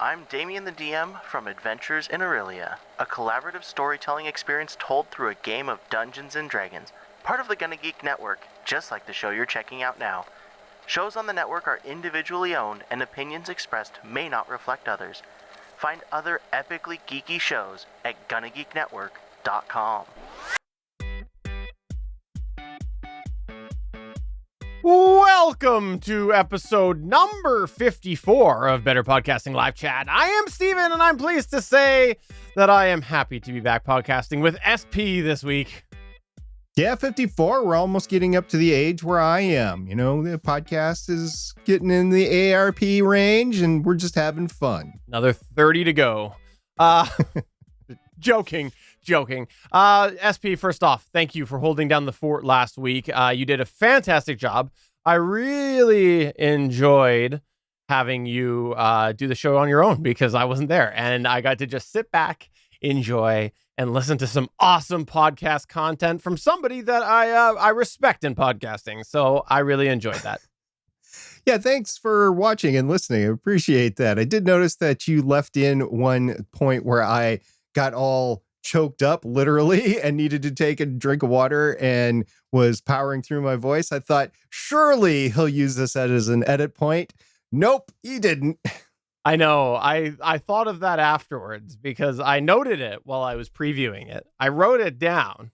I'm Damien the DM from Adventures in Aurelia, a collaborative storytelling experience told through a game of Dungeons & Dragons, part of the Gonna Geek Network, just like the show you're checking out now. Shows on the network are individually owned, and opinions expressed may not reflect others. Find other epically geeky shows at GonnaGeekNetwork.com. Welcome to episode number 54 of Better Podcasting Live Chat. I am Steven, and I'm pleased to say that I am happy to be back podcasting with SP this week. Yeah, 54. We're almost getting up to the age where I am. You know, the podcast is getting in the ARP range, and we're just having fun. Another 30 to go. Joking. SP, first off, thank you for holding down the fort last week. You did a fantastic job. I really enjoyed having you do the show on your own because I wasn't there, and I got to just sit back, enjoy, and listen to some awesome podcast content from somebody that I respect in podcasting. So I really enjoyed that. Yeah, thanks for watching and listening. I appreciate that. I did notice that you left in one point where I got all choked up literally and needed to take a drink of water and was powering through my voice. I thought, surely he'll use this as an edit point. Nope, he didn't. I know. I thought of that afterwards because I noted it while I was previewing it. I wrote it down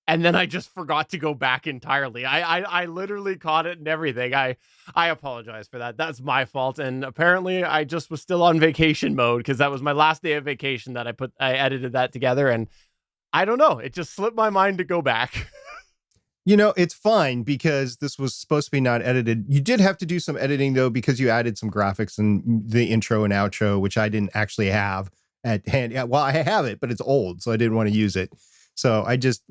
and then I just forgot to go back entirely. I literally caught it and everything. I apologize for that. That's my fault. And apparently I just was still on vacation mode because that was my last day of vacation that I edited that together. And I don't know. It just slipped my mind to go back. You know, it's fine because this was supposed to be not edited. You did have to do some editing, though, because you added some graphics in the intro and outro, which I didn't actually have at hand. Yeah, well, I have it, but it's old, so I didn't want to use it. So I just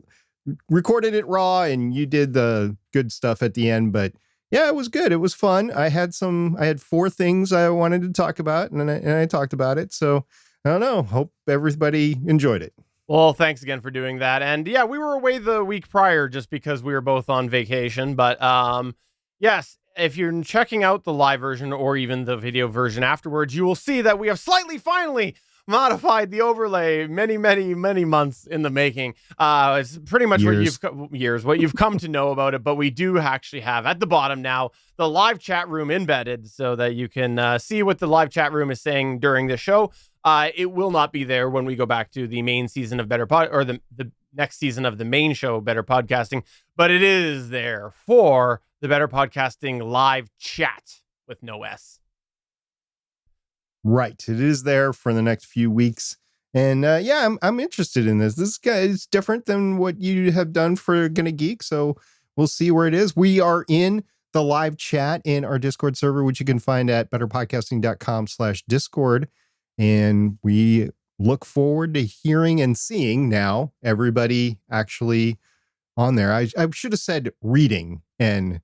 recorded it raw, and you did the good stuff at the end. But yeah, it was good. It was fun. I had 4 things I wanted to talk about, and I talked about it. So I don't know. Hope everybody enjoyed it. Well, thanks again for doing that. And yeah, we were away the week prior just because we were both on vacation. But yes, if you're checking out the live version or even the video version afterwards, you will see that we have finally modified the overlay many months in the making. It's pretty much what you've come to know about it. But we do actually have at the bottom now the live chat room embedded so that you can see what the live chat room is saying during the show. It will not be there when we go back to the main season of the next season of the main show, Better Podcasting, but it is there for the Better Podcasting live chat with no S. Right. It is there for the next few weeks. And yeah, I'm interested in this. This guy is different than what you have done for Gonna Geek. So we'll see where it is. We are in the live chat in our Discord server, which you can find at betterpodcasting.com/Discord. And we look forward to hearing and seeing now everybody actually on there. I should have said reading and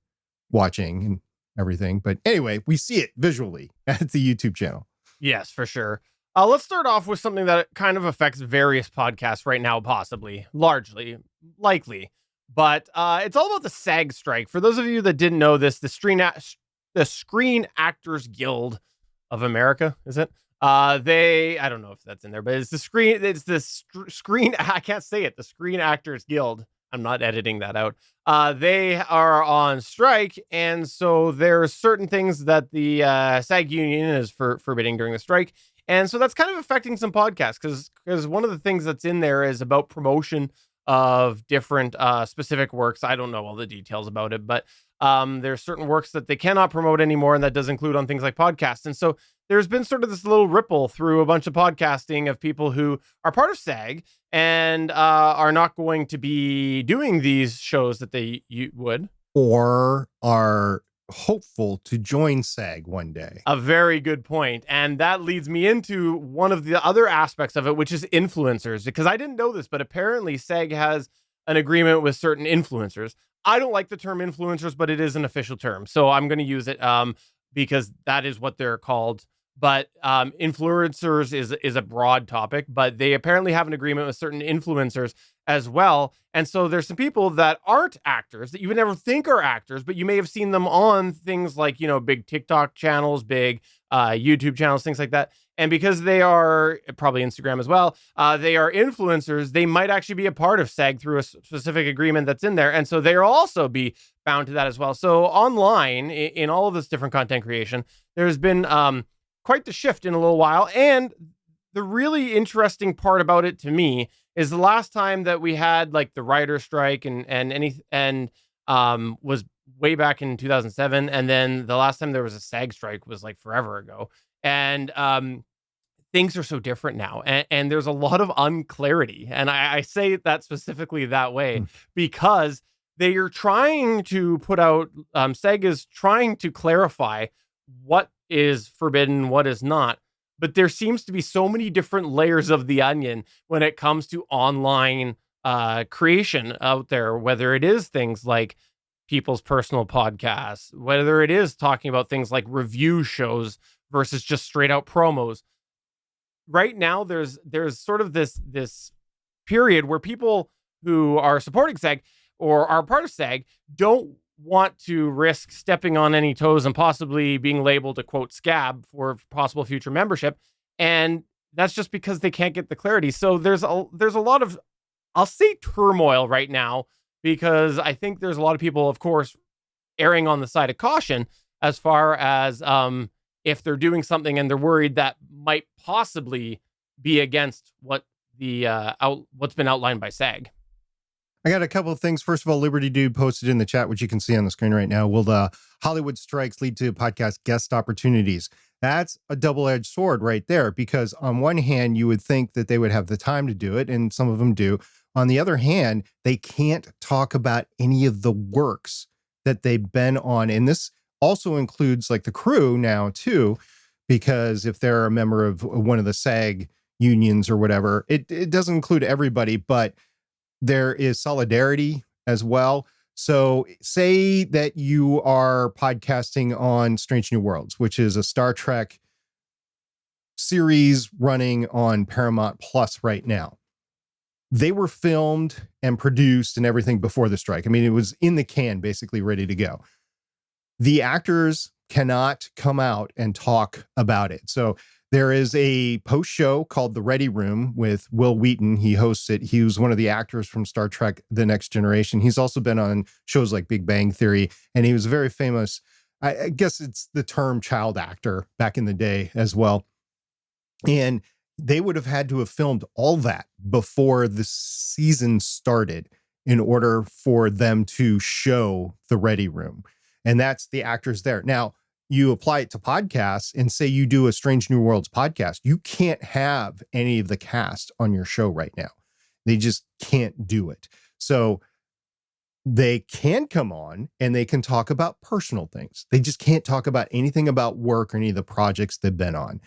watching and everything. But anyway, we see it visually at the YouTube channel. Yes, for sure. Let's start off with something that kind of affects various podcasts right now, likely. But it's all about the SAG strike. For those of you that didn't know this, the Screen Actors Guild of America, is it? I don't know if that's in there, but the Screen Actors Guild. I'm not editing that out. They are on strike, and so there are certain things that the SAG union is forbidding during the strike, and so that's kind of affecting some podcasts because one of the things that's in there is about promotion of different specific works. I don't know all the details about it, but there's certain works that they cannot promote anymore, and that does include on things like podcasts. And so there's been sort of this little ripple through a bunch of podcasting of people who are part of SAG and are not going to be doing these shows that you would. Or are hopeful to join SAG one day. A very good point. And that leads me into one of the other aspects of it, which is influencers, because I didn't know this, but apparently SAG has an agreement with certain influencers. I don't like the term influencers, but it is an official term. So I'm going to use it because that is what they're called But influencers is a broad topic, but they apparently have an agreement with certain influencers as well. And so there's some people that aren't actors that you would never think are actors, but you may have seen them on things like, big TikTok channels, big YouTube channels, things like that. And because they are probably Instagram as well, they are influencers, they might actually be a part of SAG through a specific agreement that's in there. And so they'll also be bound to that as well. So online, in all of this different content creation, there's been quite the shift in a little while. And the really interesting part about it to me is the last time that we had like the writer's strike was way back in 2007. And then the last time there was a SAG strike was like forever ago. And things are so different now. And there's a lot of unclarity. And I say that specifically that way because they are trying to put out, SAG is trying to clarify what is forbidden, what is not. But there seems to be so many different layers of the onion when it comes to online creation out there, whether it is things like people's personal podcasts, whether it is talking about things like review shows versus just straight out promos. Right now, there's sort of this period where people who are supporting SAG or are part of SAG don't want to risk stepping on any toes and possibly being labeled a quote scab for possible future membership. And that's just because they can't get the clarity. So there's a lot of, I'll say, turmoil right now, because I think there's a lot of people, of course, erring on the side of caution as far as if they're doing something and they're worried that might possibly be against what what's been outlined by SAG. I got a couple of things. First of all, Liberty Dude posted in the chat, which you can see on the screen right now. Will the Hollywood strikes lead to podcast guest opportunities? That's a double-edged sword right there, because on one hand, you would think that they would have the time to do it, and some of them do. On the other hand, they can't talk about any of the works that they've been on. And this also includes like the crew now too, because if they're a member of one of the SAG unions or whatever, it doesn't include everybody, but there is solidarity as well. So say that you are podcasting on Strange New Worlds, which is a Star Trek series running on Paramount Plus right now. They were filmed and produced and everything before the strike. I mean, it was in the can, basically ready to go. The actors cannot come out and talk about it. So there is a post show called The Ready Room with Will Wheaton. He hosts it. He was one of the actors from Star Trek The Next Generation. He's also been on shows like Big Bang Theory, and he was very famous. I guess it's the term child actor back in the day as well. And they would have had to have filmed all that before the season started in order for them to show The Ready Room. And that's the actors there. Now, you apply it to podcasts and say you do a Strange New Worlds podcast. You can't have any of the cast on your show right now. They just can't do it. So they can come on and they can talk about personal things. They just can't talk about anything about work or any of the projects they've been on.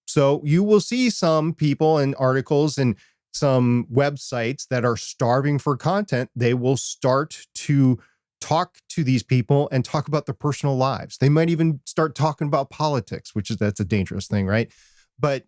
So you will see some people and articles and some websites that are starving for content. They will start to talk to these people and talk about their personal lives. They might even start talking about politics, that's a dangerous thing, right? But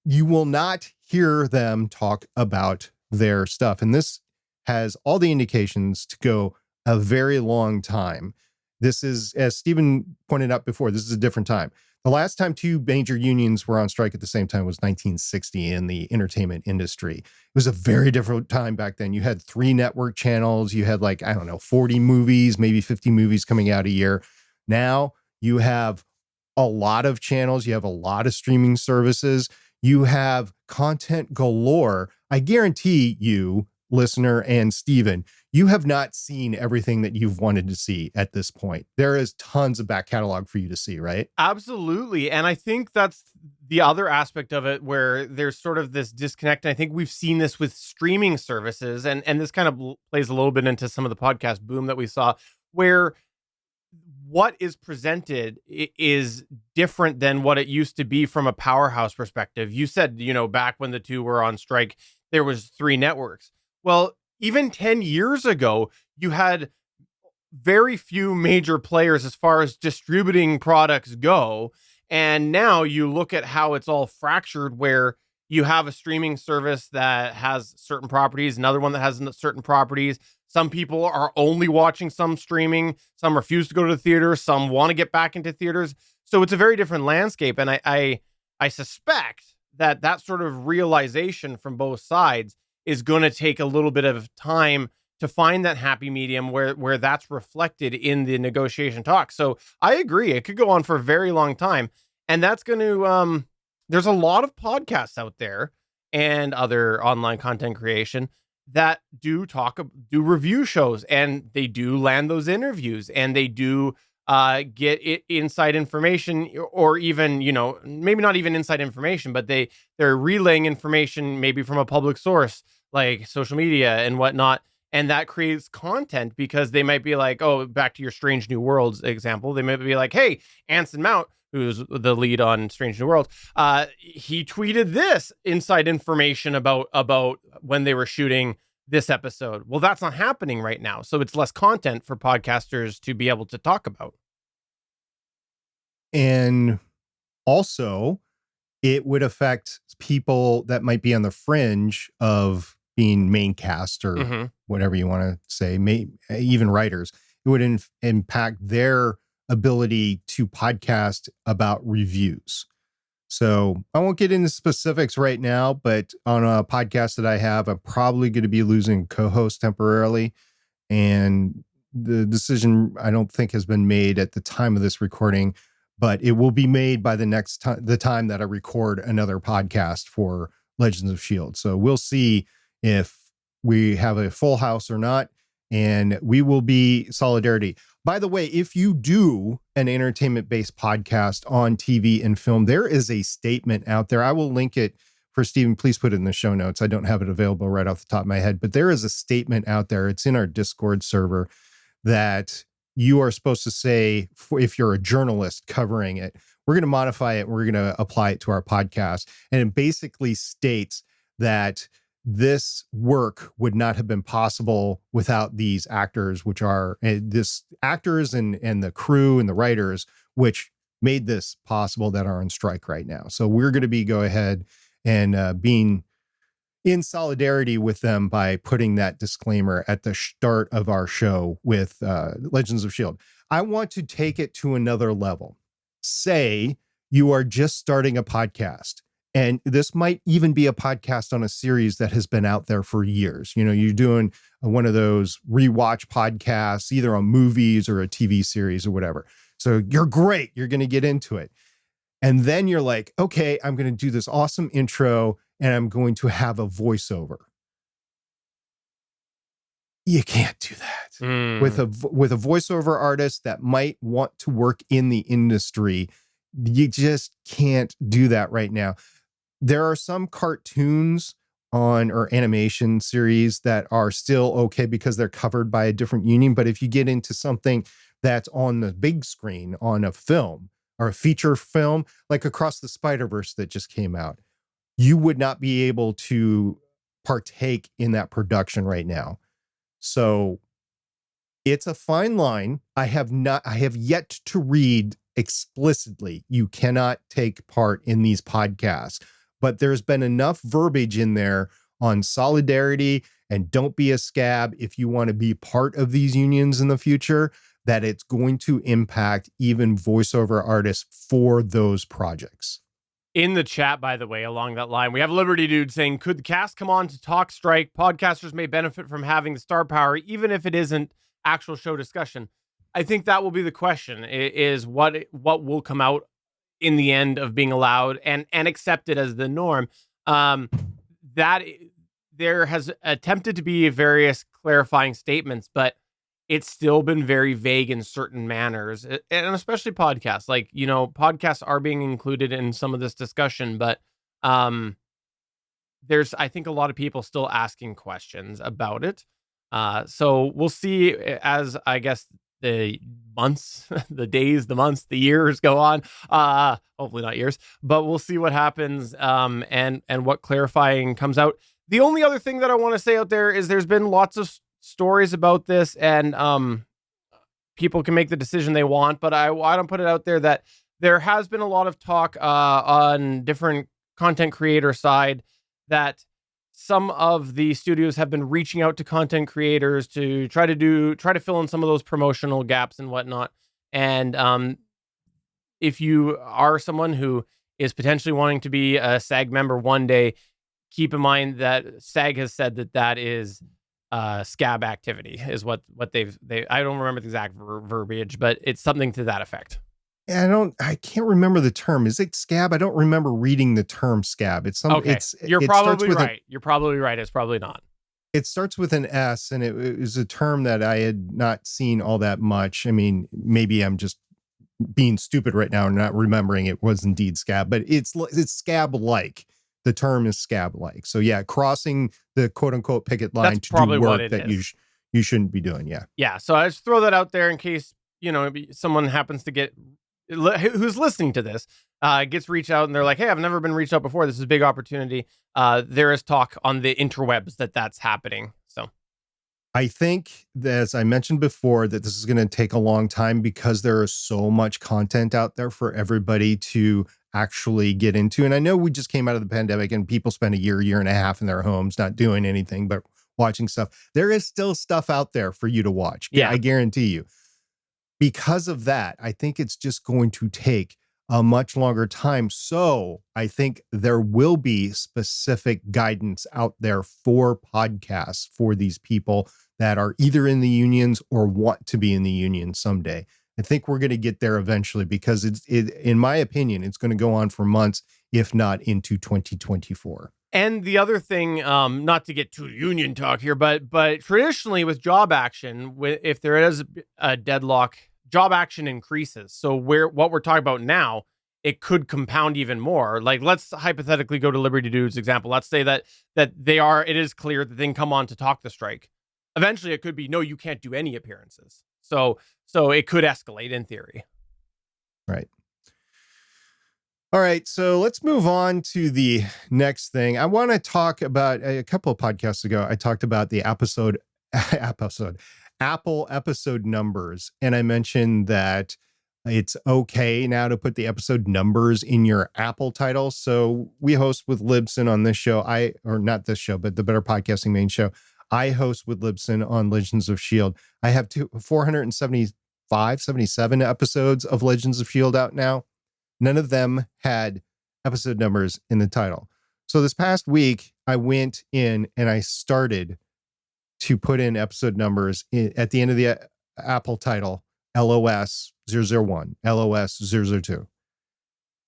you will not hear them talk about their stuff. And this has all the indications to go a very long time. This is, as Stephen pointed out before, this is a different time. The last time two major unions were on strike at the same time was 1960 in the entertainment industry. It was a very different time back then. You had 3 network channels. You had 40 movies, maybe 50 movies coming out a year. Now you have a lot of channels. You have a lot of streaming services. You have content galore. I guarantee you, listener and Steven, you have not seen everything that you've wanted to see at this point. There is tons of back catalog for you to see, right? Absolutely. And I think that's the other aspect of it where there's sort of this disconnect. And I think we've seen this with streaming services. And this kind of plays a little bit into some of the podcast boom that we saw, where what is presented is different than what it used to be from a powerhouse perspective. You said, back when the two were on strike, there was 3 networks. Well, even 10 years ago, you had very few major players as far as distributing products go. And now you look at how it's all fractured, where you have a streaming service that has certain properties, another one that has certain properties. Some people are only watching some streaming. Some refuse to go to the theater. Some want to get back into theaters. So it's a very different landscape. And I suspect that sort of realization from both sides is going to take a little bit of time to find that happy medium where that's reflected in the negotiation talk. So I agree. It could go on for a very long time. And that's going to, there's a lot of podcasts out there and other online content creation that do review shows, and they do land those interviews, and they do get inside information, or even, maybe not even inside information, but they're relaying information maybe from a public source like social media and whatnot. And that creates content, because they might be like, oh, back to your Strange New Worlds example, they might be like, hey, Anson Mount, who's the lead on Strange New Worlds, he tweeted this inside information about when they were shooting this episode. Well, that's not happening right now. So it's less content for podcasters to be able to talk about. And also, it would affect people that might be on the fringe of being main cast, or whatever you want to say, even writers. It would impact their ability to podcast about reviews. So I won't get into specifics right now, but on a podcast that I have, I'm probably going to be losing co-host temporarily. And the decision, I don't think, has been made at the time of this recording, but it will be made by the time that I record another podcast for Legends of S.H.I.E.L.D. So we'll see if we have a full house or not, and we will be solidarity. By the way, if you do an entertainment-based podcast on TV and film, there is a statement out there. I will link it for Stephen. Please put it in the show notes. I don't have it available right off the top of my head, but there is a statement out there. It's in our Discord server that you are supposed to say, if you're a journalist covering it, we're going to modify it. We're going to apply it to our podcast. And it basically states that this work would not have been possible without these actors, which are this actors and the crew and the writers, which made this possible, that are on strike right now. So we're going to go ahead and being in solidarity with them by putting that disclaimer at the start of our show with Legends of S.H.I.E.L.D. I want to take it to another level. Say you are just starting a podcast. And this might even be a podcast on a series that has been out there for years. You're doing one of those rewatch podcasts, either on movies or a TV series or whatever. So you're great. You're going to get into it. And then you're like, okay, I'm going to do this awesome intro, and I'm going to have a voiceover. You can't do that. With a voiceover artist that might want to work in the industry. You just can't do that right now. There are some cartoons or animation series that are still okay because they're covered by a different union. But if you get into something that's on the big screen, on a film or a feature film, like Across the Spider-Verse that just came out, you would not be able to partake in that production right now. So it's a fine line. I have yet to read explicitly, you cannot take part in these podcasts. But there's been enough verbiage in there on solidarity and don't be a scab if you want to be part of these unions in the future, that it's going to impact even voiceover artists for those projects. In the chat, by the way, along that line, we have Liberty Dude saying, could the cast come on to talk strike? Podcasters may benefit from having the star power, even if it isn't actual show discussion. I think that will be the question, is what will come out in the end of being allowed and accepted as the norm. That there has attempted to be various clarifying statements, but it's still been very vague in certain manners, and especially podcasts. Like, podcasts are being included in some of this discussion, but there's, I think, a lot of people still asking questions about it. So we'll see as, I guess, the months, the days, the months, the years go on. Hopefully not years, but we'll see what happens and what clarifying comes out. The only other thing that I want to say out there is there's been lots of stories about this, and people can make the decision they want, but I don't put it out there that there has been a lot of talk on different content creator side that some of the studios have been reaching out to content creators to try to fill in some of those promotional gaps and whatnot. And if you are someone who is potentially wanting to be a SAG member one day, keep in mind that SAG has said that is scab activity is what they I don't remember the exact verbiage, but it's something to that effect. I can't remember the term. Is it scab? I don't remember reading the term scab. It's some. Okay, you're it probably right. You're probably right. It's probably not. It starts with an S, and it is a term that I had not seen all that much. I mean, maybe I'm just being stupid right now and not remembering it was indeed scab, but it's scab-like. The term is scab-like. So yeah, crossing the quote-unquote picket line That's to do what work that you shouldn't be doing. Yeah. Yeah. So I just throw that out there in case, someone happens to get who's listening to this gets reached out and they're like, hey, I've never been reached out before. This is a big opportunity. There is talk on the interwebs that's happening. So I think that, as I mentioned before, that this is going to take a long time because there is so much content out there for everybody to actually get into. And I know we just came out of the pandemic and people spend a year and a half in their homes not doing anything but watching stuff. There is still stuff out there for you to watch. Yeah, I guarantee you. Because of that, I think it's just going to take a much longer time. So I think there will be specific guidance out there for podcasts for these people that are either in the unions or want to be in the union someday. I think we're going to get there eventually because in my opinion, it's going to go on for months, if not into 2024. And the other thing, not to get too union talk here, but traditionally with job action, if there is a deadlock, job action increases. So what we're talking about now, it could compound even more. Like, let's hypothetically go to Liberty Dude's example. Let's say that it is clear that they can come on to talk the strike. Eventually, it could be, no, you can't do any appearances. So it could escalate in theory. Right. All right, so let's move on to the next thing. I want to talk about a couple of podcasts ago. I talked about the Apple episode numbers, and I mentioned that it's okay now to put the episode numbers in your Apple title. So we host with Libsyn on this show. Or not this show, but the Better Podcasting main show. I host with Libsyn on Legends of S.H.I.E.L.D. I have 477 episodes of Legends of S.H.I.E.L.D. out now. None of them had episode numbers in the title. So this past week, I went in and I started to put in episode numbers at the end of the Apple title, LOS 001, LOS 002.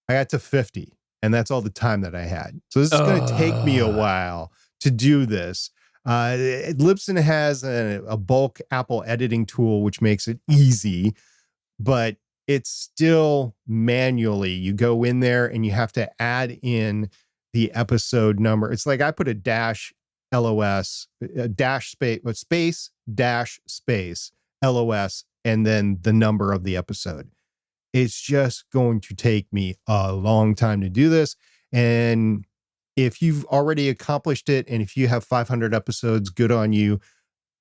I got to 50, and that's all the time that I had. So this is going to take me a while to do this. Libsyn has a bulk Apple editing tool, which makes it easy, but it's still manually. You go in there and you have to add in the episode number. It's like I put a dash LOS, a dash space LOS, and then the number of the episode. It's just going to take me a long time to do this. And if you've already accomplished it, and if you have 500 episodes, good on you.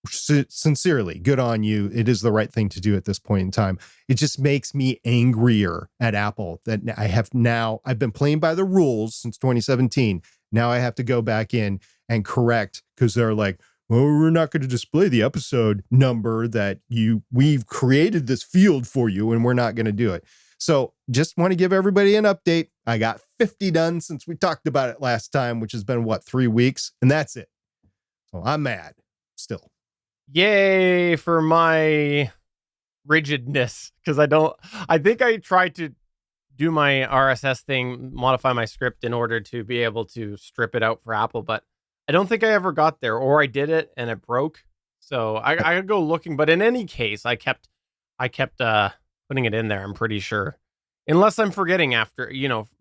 Sincerely, good on you. It is the right thing to do at this point in time. It just makes me angrier at Apple that I've been playing by the rules since 2017. Now I have to go back in and correct because they're like, well, we're not going to display the episode number that we've created this field for you, and we're not going to do it. So just want to give everybody an update. I got 50 done since we talked about it last time, which has been 3 weeks, and that's it. So I'm mad still. Yay for my rigidness, because I think I tried to do my RSS thing, modify my script in order to be able to strip it out for Apple, but I don't think I ever got there, or I did it and it broke. So I could go looking, but in any case, I kept putting it in there. I'm pretty sure, unless I'm forgetting after,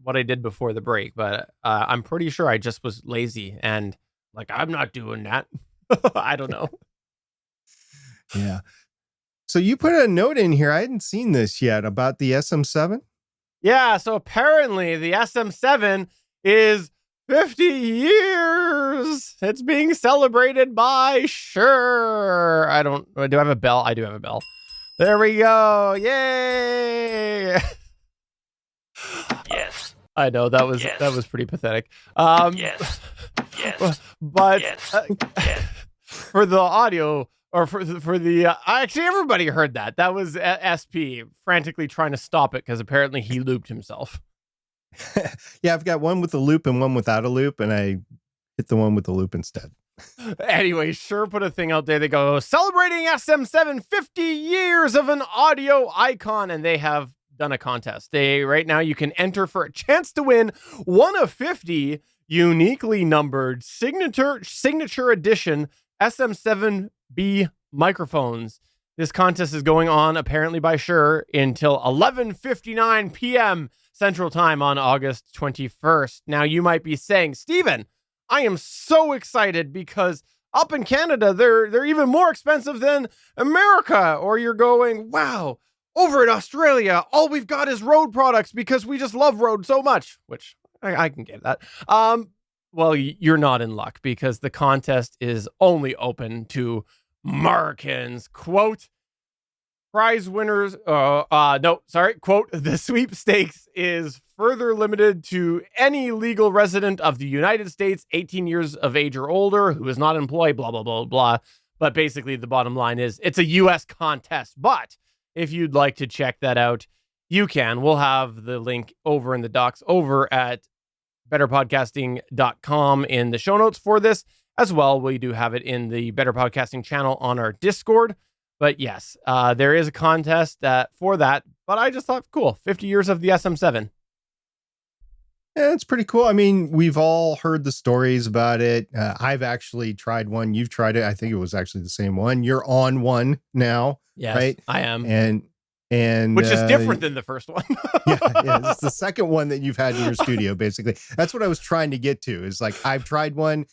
what I did before the break, but I'm pretty sure I just was lazy and like, I'm not doing that. I don't know. Yeah. So you put a note in here. I hadn't seen this yet about the SM7. Yeah. So apparently the SM7 is 50 years. It's being celebrated by Shure. Do I have a bell? I do have a bell. There we go. Yay. Yes. I know that was pretty pathetic. Yes. Yes. But Yes. for the audio, or for the actually everybody heard that. That was SP frantically trying to stop it because apparently he looped himself. Yeah, I've got one with a loop and one without a loop, and I hit the one with the loop instead. Anyway, Shure put a thing out there. They go, celebrating SM7 50 years of an audio icon, and they have done a contest. Right now you can enter for a chance to win one of 50 uniquely numbered signature edition SM7B microphones. This contest is going on apparently by Shure until 11:59 p.m. Central Time on August 21st. Now you might be saying, Steven, I am so excited because up in Canada, they're even more expensive than America. Or you're going, wow, over in Australia, all we've got is Rode products because we just love Rode so much, which I can get that. Well, you're not in luck because the contest is only open to Americans. Quote, prize winners, quote, the sweepstakes is further limited to any legal resident of the United States, 18 years of age or older, who is not employed, blah, blah, blah, blah. But basically the bottom line is it's a U.S. contest. But if you'd like to check that out, you can. We'll have the link over in the docs over at betterpodcasting.com in the show notes for this as well. We do have it in the Better Podcasting channel on our Discord. But yes, there is a contest for that. But I just thought, cool, 50 years of the SM7. Yeah, it's pretty cool. I mean, we've all heard the stories about it. I've actually tried one. You've tried it. I think it was actually the same one. You're on one now, yes, right? I am. And which is different than the first one. yeah, it's the second one that you've had in your studio, basically. That's what I was trying to get to. Is like, I've tried one.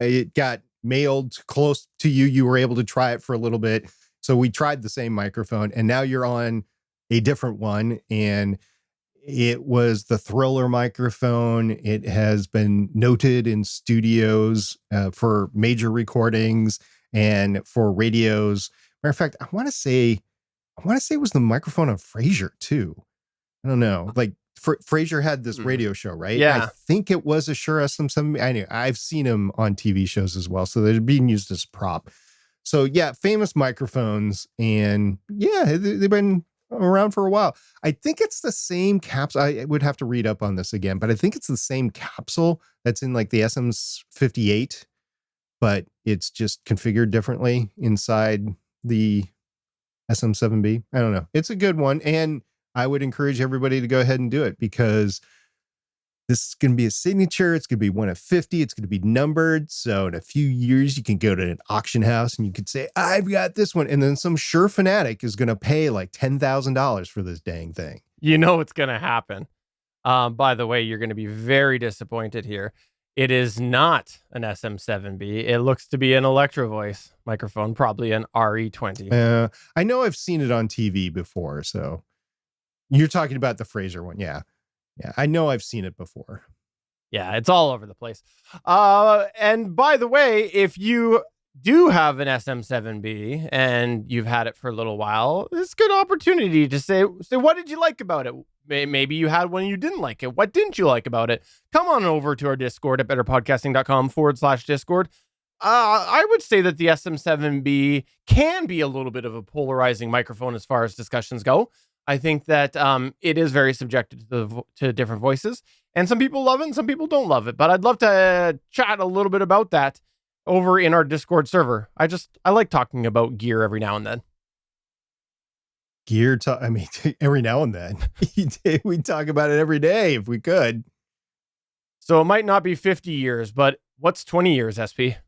It got mailed close to you. You were able to try it for a little bit. So we tried the same microphone, and now you're on a different one. And it was the Thriller microphone. It has been noted in studios for major recordings and for radios. Matter of fact, I want to say it was the microphone on Frasier too. I don't know. Like Frasier had this radio show, right? Yeah. I think it was a Shure SM7. I've seen him on TV shows as well. So they're being used as prop. So yeah, famous microphones. And yeah, they've been around for a while. I think it's the same capsule. I would have to read up on this again, but I think it's the same capsule that's in like the SM58, but it's just configured differently inside the SM7B. I don't know. It's a good one. And I would encourage everybody to go ahead and do it because this is going to be a signature. It's going to be one of 50. It's going to be numbered. So in a few years, you can go to an auction house and you could say, I've got this one. And then some Shure fanatic is going to pay like $10,000 for this dang thing. You know what's going to happen. By the way, you're going to be very disappointed here. It is not an SM7B. It looks to be an Electro Voice microphone, probably an RE20. I know I've seen it on TV before. So you're talking about the Frasier one. Yeah. Yeah. I know I've seen it before. Yeah, it's all over the place. And by the way, if you do have an SM7B and you've had it for a little while, it's a good opportunity to say, what did you like about it? Maybe you had one and you didn't like it. What didn't you like about it? Come on over to our Discord at betterpodcasting.com/Discord. I would say that the SM7B can be a little bit of a polarizing microphone as far as discussions go. I think that it is very subjective to different voices, and some people love it and some people don't love it. But I'd love to chat a little bit about that over in our Discord server. I like talking about gear every now and then. Gear, every now and then. We talk about it every day if we could. So it might not be 50 years, but what's 20 years, SP?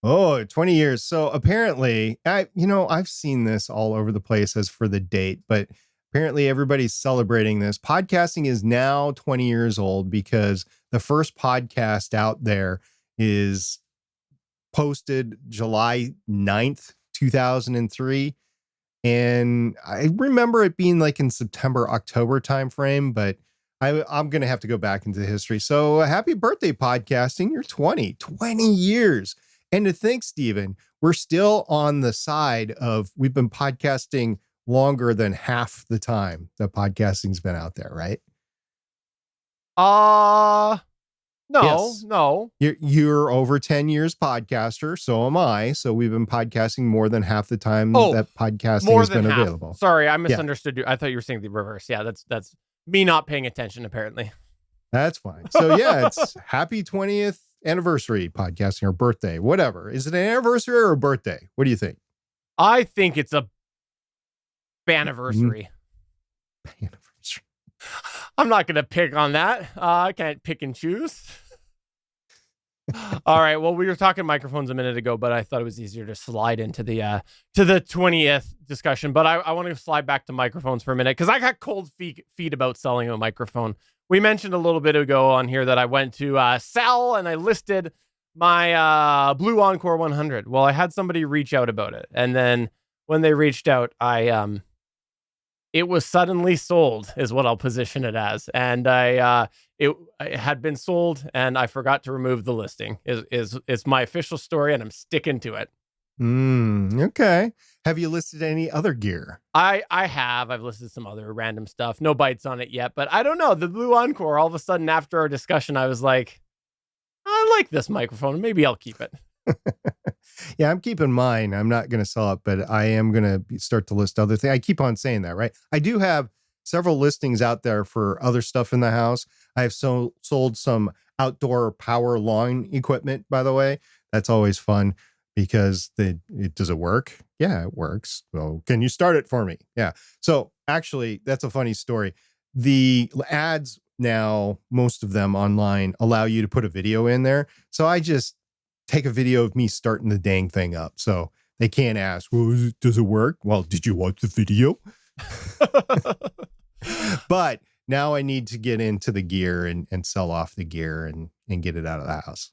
Oh, 20 years. So apparently, I've seen this all over the place as for the date, but apparently everybody's celebrating this. Podcasting is now 20 years old because the first podcast out there is posted July 9th, 2003. And I remember it being like in September, October timeframe, but I'm going to have to go back into history. So happy birthday, podcasting. You're 20 years. And to think, Steven, we're still on the side of we've been podcasting longer than half the time that podcasting's been out there, right? No, Yes. no. You're over 10 years podcaster, so am I. So we've been podcasting more than half the time that podcasting More has than been half. available. Sorry, I misunderstood you. I thought you were saying the reverse. Yeah, that's me not paying attention, apparently. That's fine. So yeah, it's happy 20th anniversary podcasting or birthday, whatever. Is it an anniversary or a birthday? What do you think? I think it's a banniversary. Anniversary. I'm not going to pick on that. I can't pick and choose. All right. Well, we were talking microphones a minute ago, but I thought it was easier to slide into the 20th discussion. But I want to slide back to microphones for a minute because I got cold feet about selling a microphone. We mentioned a little bit ago on here that I went to sell and I listed my Blue Encore 100. Well, I had somebody reach out about it, and then when they reached out, it was suddenly sold, is what I'll position it as, and it had been sold, and I forgot to remove the listing. Is my official story, and I'm sticking to it. Okay. Have you listed any other gear? I have. I've listed some other random stuff. No bites on it yet, but I don't know. The Blue Encore, all of a sudden after our discussion, I was like, I like this microphone. Maybe I'll keep it. Yeah, I'm keeping mine. I'm not going to sell it, but I am going to start to list other things. I keep on saying that, right? I do have several listings out there for other stuff in the house. I have sold some outdoor power lawn equipment, by the way. That's always fun because does it work? Yeah, it works. Well, can you start it for me? Yeah. So actually, that's a funny story. The ads now, most of them online, allow you to put a video in there. So I just take a video of me starting the dang thing up. So they can't ask, well, does it work? Well, did you watch the video? But now I need to get into the gear and sell off the gear and get it out of the house.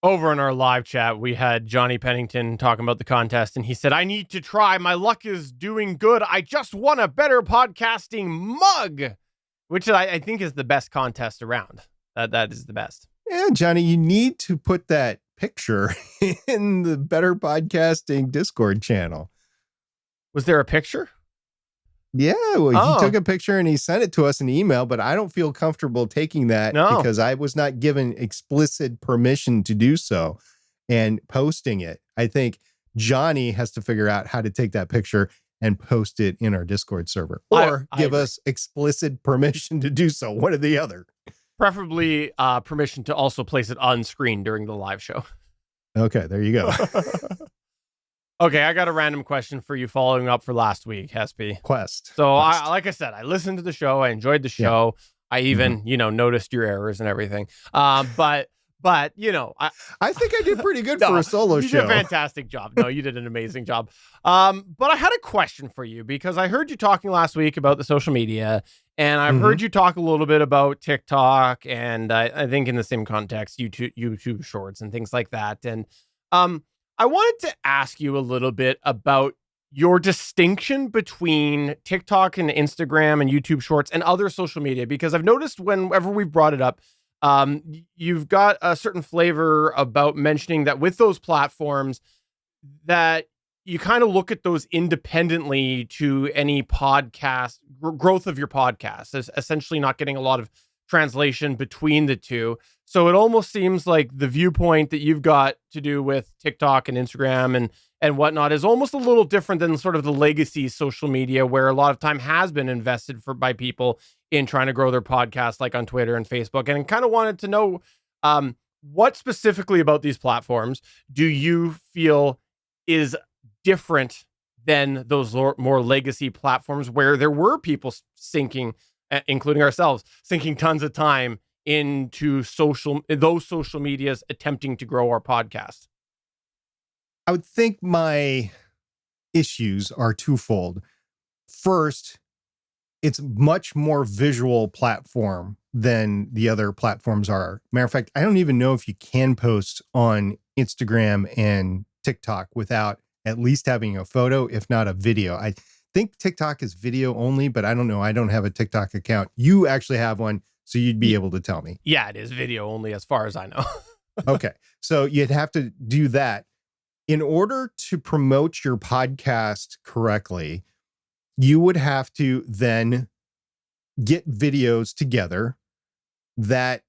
Over in our live chat, we had Johnny Pennington talking about the contest, and he said, I need to try. My luck is doing good. I just won a better podcasting mug, which I think is the best contest around. That is the best. Yeah, Johnny, you need to put that picture in the Better Podcasting Discord channel. Was there a picture? Yeah, well, he took a picture and he sent it to us in email, but I don't feel comfortable taking that because I was not given explicit permission to do so and posting it. I think Johnny has to figure out how to take that picture and post it in our Discord server or give us explicit permission to do so. One or the other. Preferably permission to also place it on screen during the live show. Okay, there you go. Okay, I got a random question for you following up for last week, Hespy. Quest. So like I said, I listened to the show. I enjoyed the show. Yeah. I even, noticed your errors and everything. But I think I did pretty good for a solo show. You did a fantastic job. No, you did an amazing job. But I had a question for you because I heard you talking last week about the social media, and I've heard you talk a little bit about TikTok, and I think in the same context, YouTube Shorts and things like that. And I wanted to ask you a little bit about your distinction between TikTok and Instagram and YouTube Shorts and other social media, because I've noticed whenever we've brought it up, you've got a certain flavor about mentioning that with those platforms that you kind of look at those independently to any podcast growth of your podcast, as essentially not getting a lot of translation between the two. So it almost seems like the viewpoint that you've got to do with TikTok and Instagram and whatnot is almost a little different than sort of the legacy social media where a lot of time has been invested by people in trying to grow their podcast, like on Twitter and Facebook. And I kind of wanted to know what specifically about these platforms do you feel is different than those more legacy platforms where there were people sinking, including ourselves, sinking tons of time into those social medias attempting to grow our podcast? I would think my issues are twofold. First, it's much more visual platform than the other platforms are. Matter of fact, I don't even know if you can post on Instagram and TikTok without at least having a photo, if not a video. I think TikTok is video only, but I don't know. I don't have a TikTok account. You actually have one, so you'd be able to tell me. Yeah, it is video only as far as I know. Okay. So you'd have to do that. In order to promote your podcast correctly, you would have to then get videos together that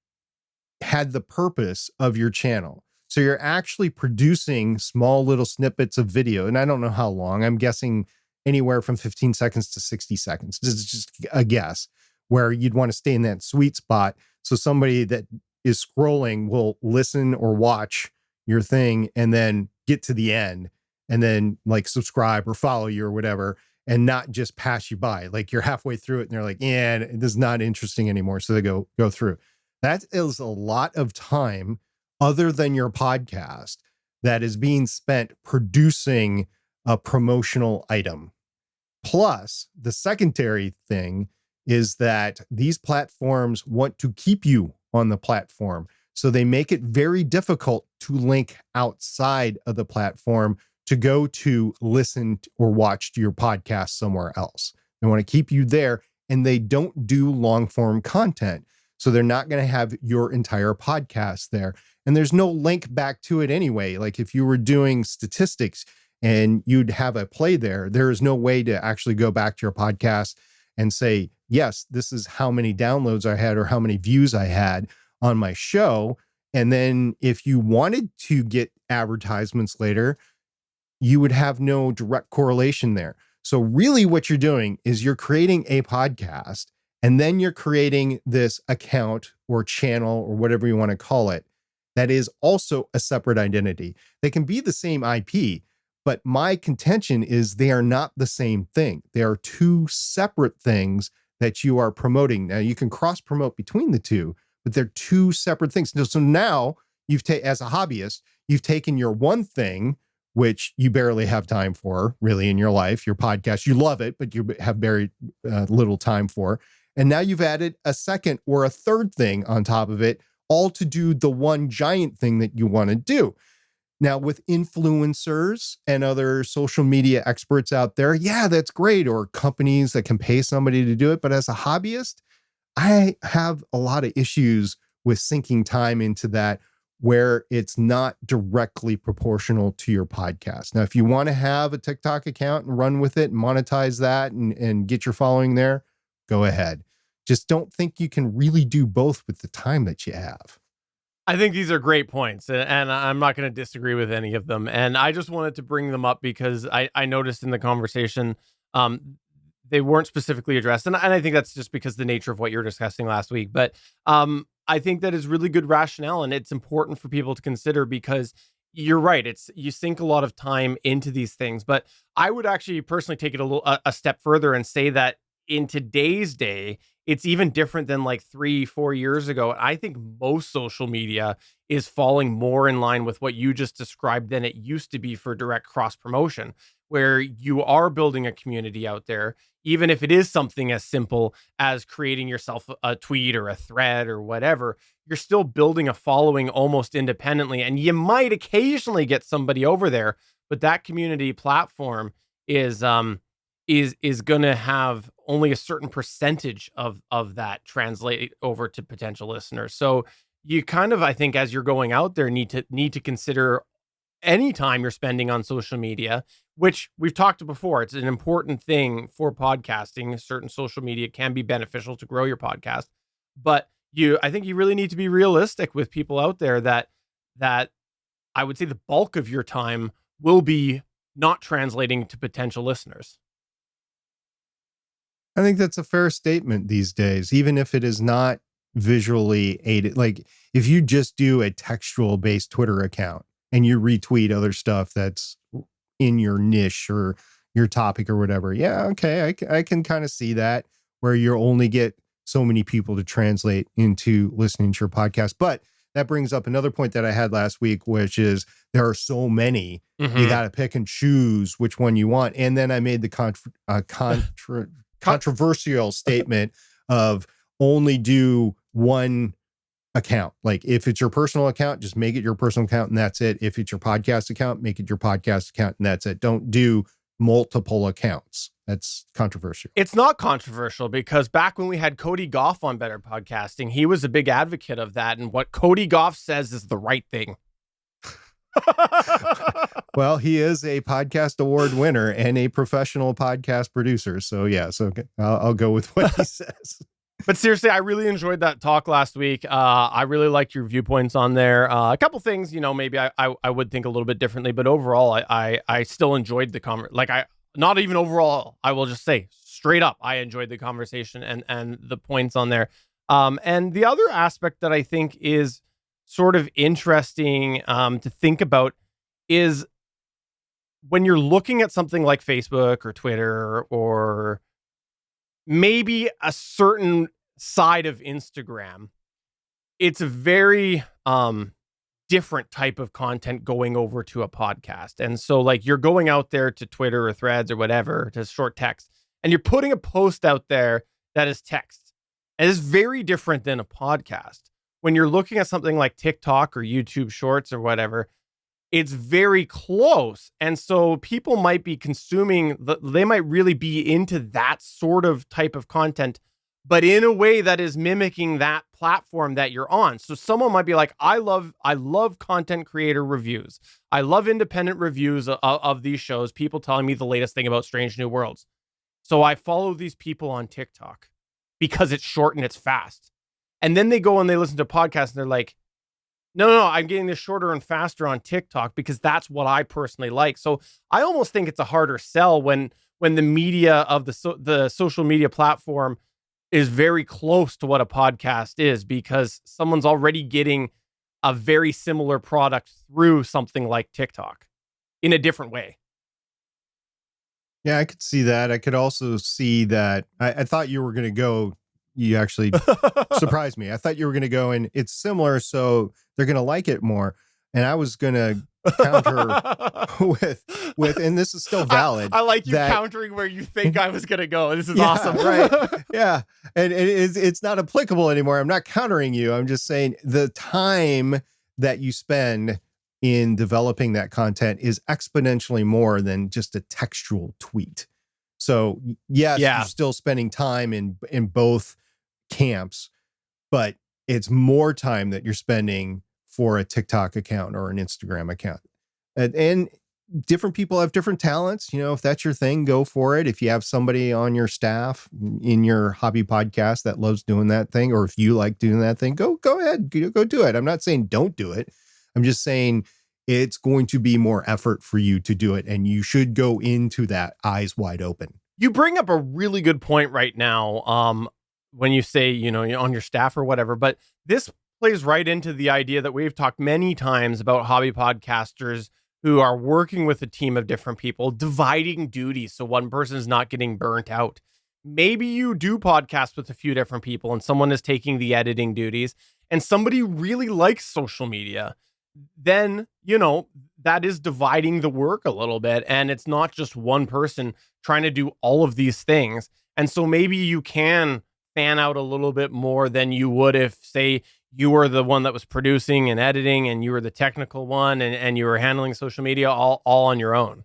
had the purpose of your channel. So you're actually producing small little snippets of video. And I don't know how long. I'm guessing anywhere from 15 seconds to 60 seconds. This is just a guess where you'd want to stay in that sweet spot. So somebody that is scrolling will listen or watch your thing and then get to the end and then like subscribe or follow you or whatever, and not just pass you by. Like you're halfway through it and they're like, yeah, this is not interesting anymore. So they go through. That is a lot of time other than your podcast that is being spent producing a promotional item. Plus, the secondary thing is that these platforms want to keep you on the platform. So they make it very difficult to link outside of the platform to go to listen or watch your podcast somewhere else. They want to keep you there, and they don't do long form content. So they're not going to have your entire podcast there. And there's no link back to it anyway. Like if you were doing statistics and you'd have a play there, there is no way to actually go back to your podcast and say, yes, this is how many downloads I had or how many views I had on my show. And then if you wanted to get advertisements later, you would have no direct correlation there. So really what you're doing is you're creating a podcast, and then you're creating this account or channel or whatever you want to call it that is also a separate identity. They can be the same IP, but my contention is they are not the same thing. They are two separate things that you are promoting. Now you can cross promote between the two, but they're two separate things. So now you've as a hobbyist, you've taken your one thing, which you barely have time for really in your life, your podcast, you love it, but you have very little time for. And now you've added a second or a third thing on top of it, all to do the one giant thing that you want to do. Now, with influencers and other social media experts out there, yeah, that's great. Or companies that can pay somebody to do it. But as a hobbyist, I have a lot of issues with sinking time into that where it's not directly proportional to your podcast. Now, if you want to have a TikTok account and run with it and monetize that and get your following there, go ahead. Just don't think you can really do both with the time that you have. I think these are great points, and I'm not going to disagree with any of them. And I just wanted to bring them up because I noticed in the conversation they weren't specifically addressed. And I think that's just because the nature of what you were discussing last week. But I think that is really good rationale, and it's important for people to consider because you're right. You sink a lot of time into these things. But I would actually personally take it a step further and say that in today's day, it's even different than like 3-4 years ago. I think most social media is falling more in line with what you just described than it used to be for direct cross promotion, where you are building a community out there, even if it is something as simple as creating yourself a tweet or a thread or whatever. You're still building a following almost independently, and you might occasionally get somebody over there, but that community platform is going to have only a certain percentage of that translate over to potential listeners. So you kind of, I think, as you're going out there, need to consider any time you're spending on social media, which we've talked before. It's an important thing for podcasting. Certain social media can be beneficial to grow your podcast, but I think you really need to be realistic with people out there that I would say the bulk of your time will be not translating to potential listeners. I think that's a fair statement these days, even if it is not visually aided. Like if you just do a textual based Twitter account and you retweet other stuff that's in your niche or your topic or whatever. Yeah. Okay. I can kind of see that where you only get so many people to translate into listening to your podcast. But that brings up another point that I had last week, which is there are so many, you got to pick and choose which one you want. And then I made the controversial statement of only do one account. Like if it's your personal account, just make it your personal account and that's it. If it's your podcast account, make it your podcast account and that's it. Don't do multiple accounts. That's controversial. It's not controversial because back when we had Cody Goff on Better Podcasting, he was a big advocate of that. And what Cody Goff says is the right thing. Well, he is a podcast award winner and a professional podcast producer. So yeah, so I'll go with what he says. But seriously, I really enjoyed that talk last week. I really liked your viewpoints on there. A couple things, maybe I would think a little bit differently, but overall, I still enjoyed the not even overall, I will just say straight up, I enjoyed the conversation and the points on there. And the other aspect that I think is sort of interesting to think about is when you're looking at something like Facebook or Twitter or maybe a certain side of Instagram, it's a very different type of content going over to a podcast. And so like you're going out there to Twitter or Threads or whatever, to short text, and you're putting a post out there that is text. And it's very different than a podcast. When you're looking at something like TikTok or YouTube Shorts or whatever, it's very close. And so people might be they might really be into that sort of type of content, but in a way that is mimicking that platform that you're on. So someone might be like, I love content creator reviews. I love independent reviews of these shows, people telling me the latest thing about Strange New Worlds. So I follow these people on TikTok because it's short and it's fast. And then they go and they listen to podcasts and they're like, no, I'm getting this shorter and faster on TikTok because that's what I personally like. So I almost think it's a harder sell when the media of the social media platform is very close to what a podcast is, because someone's already getting a very similar product through something like TikTok in a different way. Yeah, I could see that. I could also see that. I thought you were going to go. You actually surprised me. I thought you were going to go and it's similar, so they're going to like it more. And I was going to counter with, and this is still valid. I like you countering where you think I was going to go. This is awesome. Right. Yeah. And it's not applicable anymore. I'm not countering you. I'm just saying the time that you spend in developing that content is exponentially more than just a textual tweet. So yes, you're still spending time in both camps, but it's more time that you're spending for a TikTok account or an Instagram account. And different people have different talents. If that's your thing, go for it. If you have somebody on your staff in your hobby podcast that loves doing that thing, or if you like doing that thing, go ahead, go do it. I'm not saying don't do it. I'm just saying it's going to be more effort for you to do it, and you should go into that eyes wide open. You bring up a really good point right now when you say, you're on your staff or whatever, but this plays right into the idea that we've talked many times about hobby podcasters who are working with a team of different people, dividing duties so one person is not getting burnt out. Maybe you do podcast with a few different people and someone is taking the editing duties and somebody really likes social media. Then, that is dividing the work a little bit, and it's not just one person trying to do all of these things. And so maybe you can fan out a little bit more than you would if, say, you were the one that was producing and editing and you were the technical one and you were handling social media all on your own.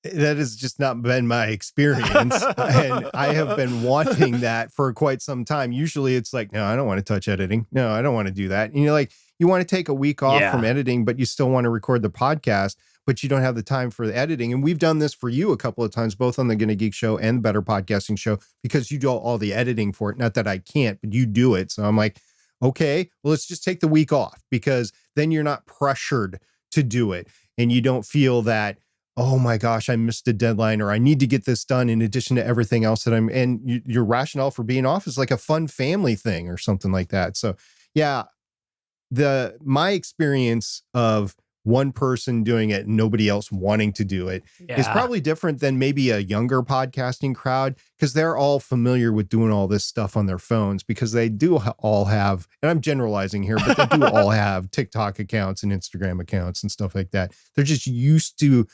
That has just not been my experience. And I have been wanting that for quite some time. Usually it's like, no, I don't want to touch editing. No, I don't want to do that. And you're like, you want to take a week off from editing, but you still want to record the podcast, but you don't have the time for the editing. And we've done this for you a couple of times, both on the Gonna Geek show and the Better Podcasting show, because you do all the editing for it. Not that I can't, but you do it. So I'm like, okay, well, let's just take the week off, because then you're not pressured to do it. And you don't feel that, oh my gosh, I missed a deadline, or I need to get this done in addition to everything else that your rationale for being off is like a fun family thing or something like that. So yeah, my experience of one person doing it and nobody else wanting to do it is probably different than maybe a younger podcasting crowd, because they're all familiar with doing all this stuff on their phones, because they do all have, and I'm generalizing here, but they do all have TikTok accounts and Instagram accounts and stuff like that. They're just used to,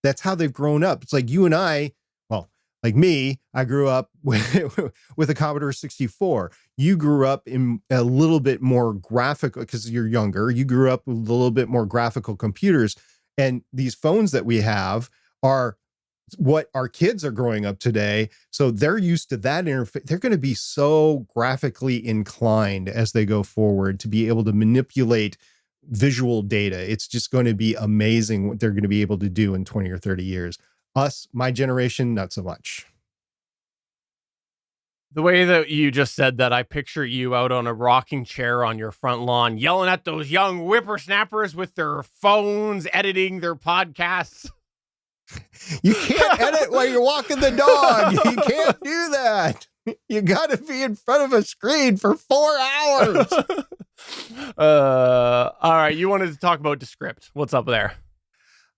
that's how they've grown up. It's like you and I, well, like me, I grew up with a Commodore 64. You grew up in a little bit more graphical, because you're younger. You grew up with a little bit more graphical computers. And these phones that we have are what our kids are growing up today. So they're used to that interface. They're going to be so graphically inclined as they go forward to be able to manipulate visual data. It's just going to be amazing what they're going to be able to do in 20 or 30 years. Us, my generation, not so much. The way that you just said that, I picture you out on a rocking chair on your front lawn, yelling at those young whippersnappers with their phones, editing their podcasts. You can't edit while you're walking the dog. You can't do that. You got to be in front of a screen for 4 hours. All right. You wanted to talk about Descript. What's up there?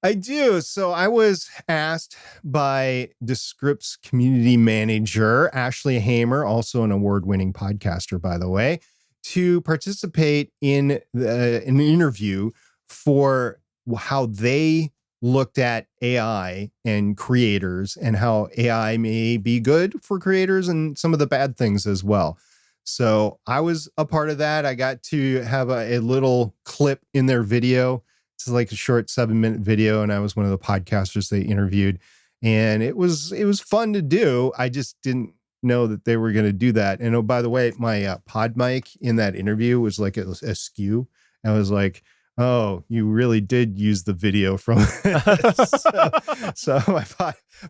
I do. So I was asked by Descript's community manager, Ashley Hamer, also an award-winning podcaster, by the way, to participate in an interview for how they looked at AI and creators and how AI may be good for creators and some of the bad things as well. So I was a part of that. I got to have a little clip in their video. It's like a short 7-minute video, and I was one of the podcasters they interviewed, and it was fun to do. I just didn't know that they were going to do that. And oh, by the way, my pod mic in that interview was like askew. I was like, oh, you really did use the video from so my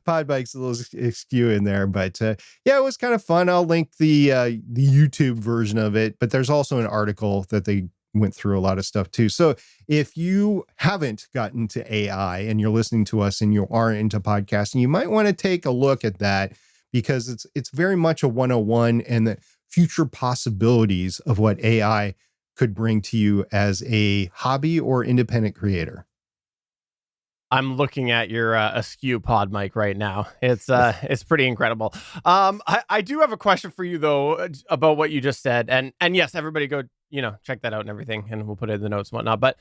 pod mic's a little askew in there, but yeah, it was kind of fun. I'll link the YouTube version of it, but there's also an article that they went through a lot of stuff too. So if you haven't gotten to AI and you're listening to us and you are into podcasting, you might want to take a look at that, because it's very much a 101 and the future possibilities of what AI could bring to you as a hobby or independent creator. I'm looking at your askew pod mic right now. It's pretty incredible. I do have a question for you though about what you just said, and yes, everybody go check that out and everything, and we'll put it in the notes and whatnot. But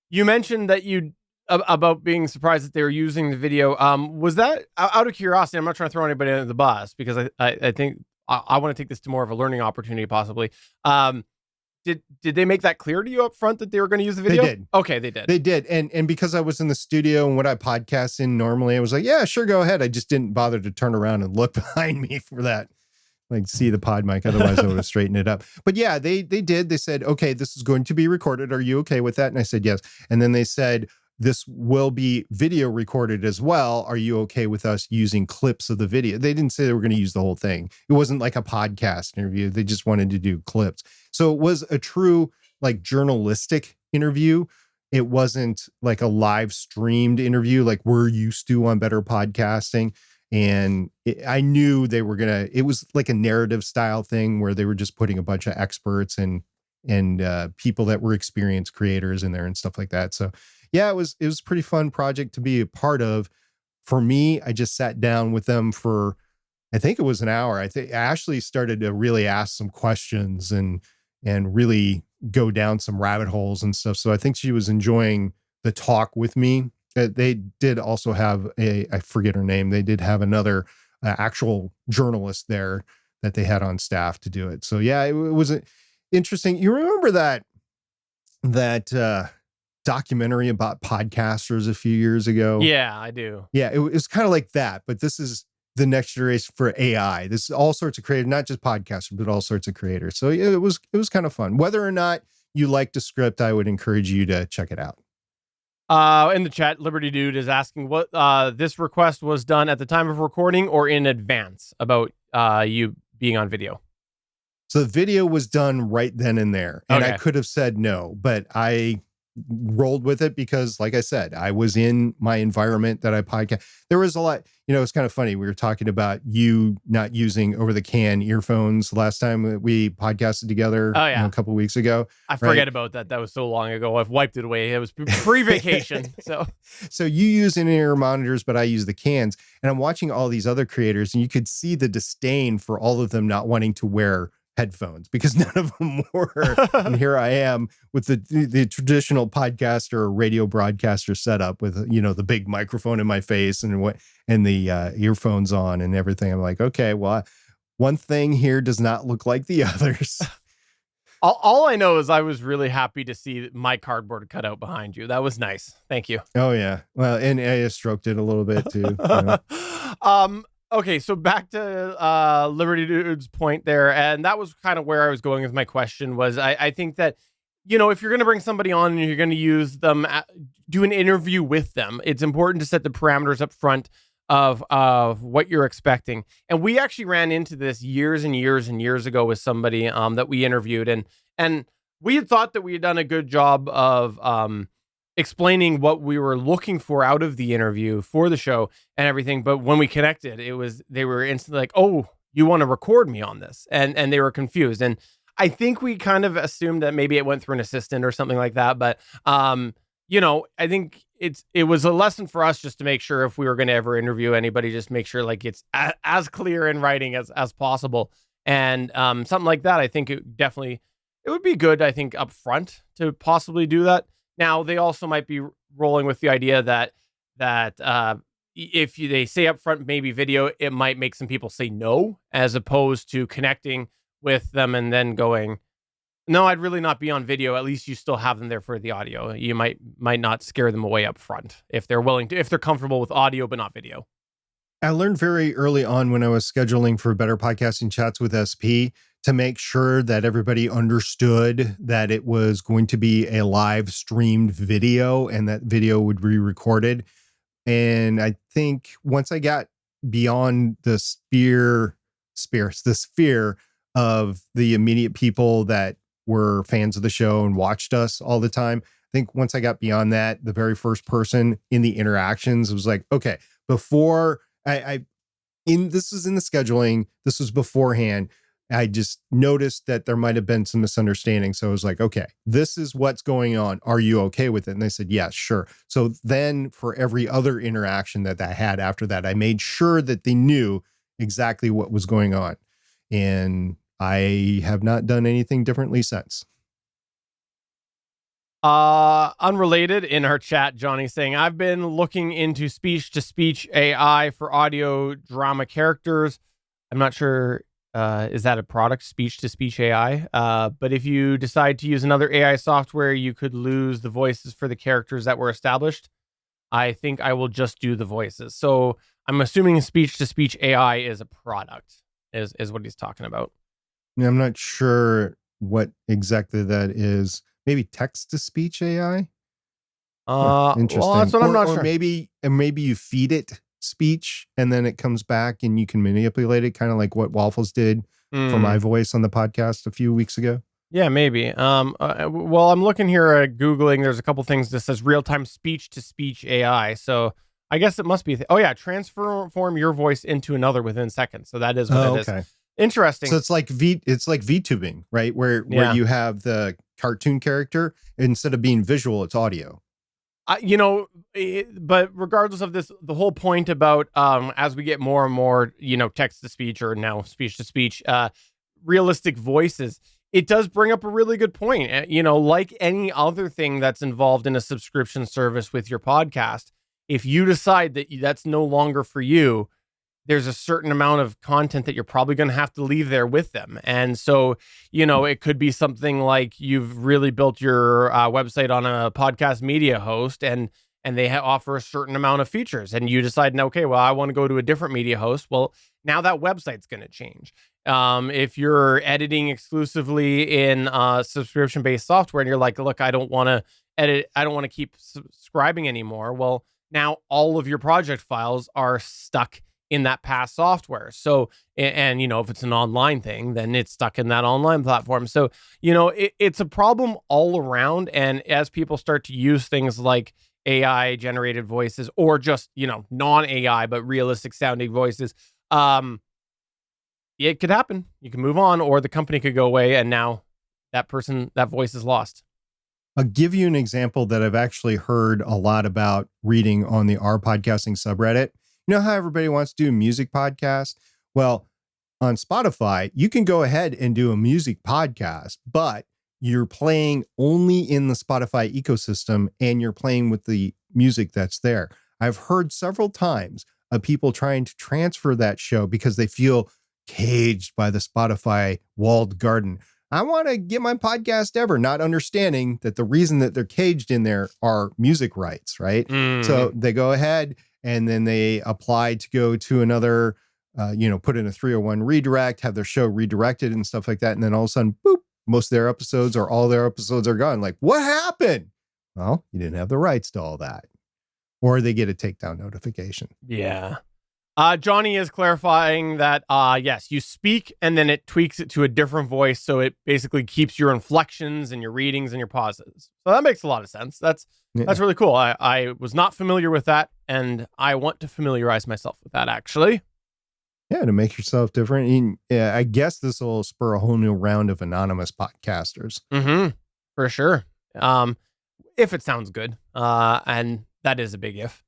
you mentioned that you about being surprised that they were using the video. Was that out of curiosity? I'm not trying to throw anybody under the bus, because I think I want to take this to more of a learning opportunity possibly. Did they make that clear to you up front that they were going to use the video? They did. Okay, they did. They did. And because I was in the studio and what I podcast in normally, I was like, yeah, sure, go ahead. I just didn't bother to turn around and look behind me for that, like see the pod mic. Otherwise, I would have straightened it up. But yeah, they did. They said, okay, this is going to be recorded. Are you okay with that? And I said, yes. And then they said, this will be video recorded as well. Are you okay with us using clips of the video? They didn't say they were going to use the whole thing. It wasn't like a podcast interview. They just wanted to do clips. So it was a true like journalistic interview. It wasn't like a live streamed interview like we're used to on Better Podcasting. And I knew they were it was like a narrative style thing where they were just putting a bunch of experts and people that were experienced creators in there and stuff like that. So yeah, it was a pretty fun project to be a part of. For me, I just sat down with them for, I think it was an hour. I think Ashley started to really ask some questions and really go down some rabbit holes and stuff. So I think she was enjoying the talk with me. They did also have I forget her name. They did have another actual journalist there that they had on staff to do it. So yeah, it was interesting. You remember that documentary about podcasters a few years ago? Yeah, I do. Yeah, it was kind of like that, but this is the next generation for AI. This is all sorts of creators, not just podcasters, but all sorts of creators. So it was kind of fun. Whether or not you like Descript, I would encourage you to check it out. In the chat, Liberty Dude is asking what this request was done at the time of recording or in advance about you being on video. So the video was done right then and there, and Okay. I could have said no, but I rolled with it because, like I said, I was in my environment that I podcast. There was a lot, it's kind of funny. We were talking about you not using over the can earphones last time that we podcasted together. Oh, yeah. A couple of weeks ago. I forget about that. That was so long ago. I've wiped it away. It was pre-vacation. So you use in-ear monitors, but I use the cans, and I'm watching all these other creators, and you could see the disdain for all of them not wanting to wear headphones because none of them were. And here I am with the traditional podcaster or radio broadcaster setup with, the big microphone in my face and the earphones on and everything. I'm like, okay, well, one thing here does not look like the others. All I know is I was really happy to see my cardboard cutout behind you. That was nice. Thank you. Oh yeah. Well, and I stroked it a little bit too. Okay, so back to Liberty Dude's point there, and that was kind of where I was going with my question was I think that if you're going to bring somebody on and you're going to use them, do an interview with them, it's important to set the parameters up front of what you're expecting. And we actually ran into this years and years and years ago with somebody that we interviewed, and we had thought that we had done a good job of explaining what we were looking for out of the interview for the show and everything. But when we connected, they were instantly like, "Oh, you want to record me on this?" And they were confused. And I think we kind of assumed that maybe it went through an assistant or something like that. But I think it was a lesson for us just to make sure if we were going to ever interview anybody, just make sure like it's as clear in writing as possible. And something like that, I think it would be good, I think, up front to possibly do that. Now, they also might be rolling with the idea that if they say up front maybe video, it might make some people say no, as opposed to connecting with them and then going, no, I'd really not be on video. At least you still have them there for the audio. You might not scare them away up front if they're comfortable with audio but not video. I learned very early on when I was scheduling for Better Podcasting Chats with SP to make sure that everybody understood that it was going to be a live streamed video and that video would be recorded. And I think once I got beyond the sphere of the immediate people that were fans of the show and watched us all the time, I think once I got beyond that, the very first person in the interactions was like, okay, before this was in the scheduling, this was beforehand, I just noticed that there might have been some misunderstanding. So I was like, okay, this is what's going on. Are you okay with it? And they said, yes, sure. So then for every other interaction that I had after that, I made sure that they knew exactly what was going on. And I have not done anything differently since. Unrelated, in our chat, Johnny saying, I've been looking into speech-to-speech AI for audio drama characters. I'm not sure, is that a product, speech-to-speech AI? But if you decide to use another AI software, you could lose the voices for the characters that were established. I think I will just do the voices. So I'm assuming speech-to-speech AI is a product, is what he's talking about. Yeah, I'm not sure what exactly that is. Maybe text-to-speech AI? Interesting. Well, that's what I'm not sure. Maybe you feed it speech and then it comes back and you can manipulate it, kind of like what Waffles did for my voice on the podcast a few weeks ago. Yeah, maybe. Well, I'm looking here at Googling. There's a couple things that says real-time speech-to-speech AI. So I guess it must be. Transform your voice into another within seconds. So that is what it is. Interesting. So it's like VTubing, right? Where you have the cartoon character, instead of being visual, it's audio. But regardless of this, the whole point about as we get more and more, text to speech or now speech to speech, realistic voices, it does bring up a really good point. Like any other thing that's involved in a subscription service with your podcast, if you decide that that's no longer for you, there's a certain amount of content that you're probably going to have to leave there with them. And so, it could be something like you've really built your website on a podcast media host and they offer a certain amount of features and you decide, okay, well, I want to go to a different media host. Well, now that website's going to change. If you're editing exclusively in subscription-based software and you're like, look, I don't want to edit, I don't want to keep subscribing anymore. Well, now all of your project files are stuck in that past software. So, and if it's an online thing, then it's stuck in that online platform. So, it's a problem all around. And as people start to use things like AI generated voices or just, non-AI, but realistic sounding voices, it could happen. You can move on, or the company could go away. And now that voice is lost. I'll give you an example that I've actually heard a lot about reading on the R Podcasting subreddit. You know how everybody wants to do a music podcast? Well, on Spotify, you can go ahead and do a music podcast, but you're playing only in the Spotify ecosystem and you're playing with the music that's there. I've heard several times of people trying to transfer that show because they feel caged by the Spotify walled garden. I want to get my podcast ever, not understanding that the reason that they're caged in there are music rights, right? So they go ahead and then they apply to go to another, put in a 301 redirect, have their show redirected and stuff like that. And then all of a sudden, boop, most of their episodes or all their episodes are gone. Like, what happened? Well, you didn't have the rights to all that. Or they get a takedown notification. Yeah. Johnny is clarifying that, yes, you speak and then it tweaks it to a different voice. So it basically keeps your inflections and your readings and your pauses. So that makes a lot of sense. That's really cool. I was not familiar with that, and I want to familiarize myself with that, actually. Yeah, to make yourself different. And, yeah, I guess this will spur a whole new round of anonymous podcasters. Mm-hmm. For sure. If it sounds good. And that is a big if.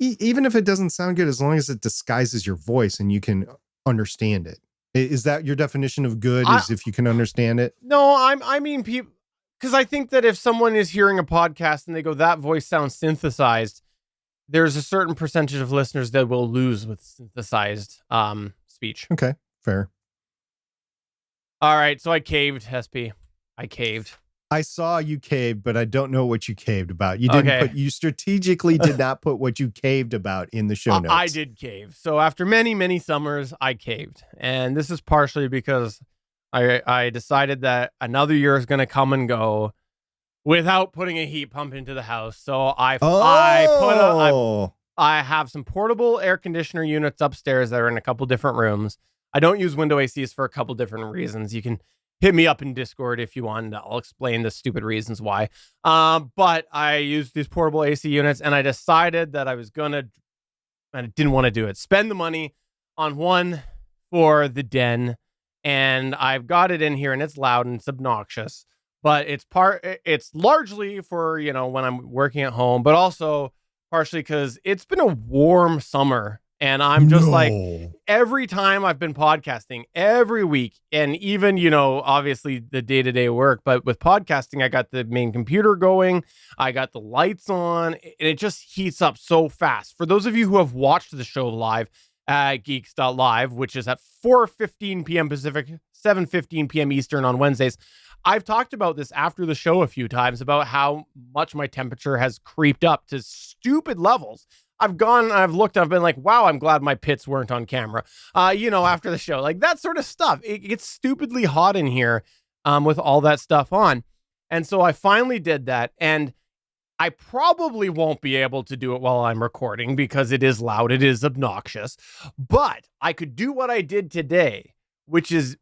Even if it doesn't sound good, as long as it disguises your voice and you can understand it. Is that your definition of good? Is if you can understand it? No, I mean, people, because I think that if someone is hearing a podcast and they go, that voice sounds synthesized, there's a certain percentage of listeners that will lose with synthesized speech. Okay, fair. All right, so I caved, SP. I caved. I saw you caved, but I don't know what you caved about. You didn't you strategically did not put what you caved about in the show notes. I did cave. So after many, many summers, I caved. And this is partially because I decided that another year is going to come and go without putting a heat pump into the house. So I have some portable air conditioner units upstairs that are in a couple different rooms. I don't use window ACs for a couple different reasons. You can hit me up in Discord if you want. I'll explain the stupid reasons why. But I used these portable AC units, and I decided that I didn't want to do it. Spend the money on one for the den, and I've got it in here, and it's loud and it's obnoxious. But it's largely for, when I'm working at home, but also partially because it's been a warm summer. And I'm just like, every time I've been podcasting, every week, and even, obviously the day-to-day work, but with podcasting, I got the main computer going, I got the lights on, and it just heats up so fast. For those of you who have watched the show live at Geeks.Live, which is at 4:15 p.m. Pacific, 7:15 p.m. Eastern on Wednesdays, I've talked about this after the show a few times about how much my temperature has creeped up to stupid levels. I've looked, I've been like, wow, I'm glad my pits weren't on camera, after the show, like that sort of stuff. It gets stupidly hot in here with all that stuff on. And so I finally did that. And I probably won't be able to do it while I'm recording because it is loud. It is obnoxious. But I could do what I did today, which is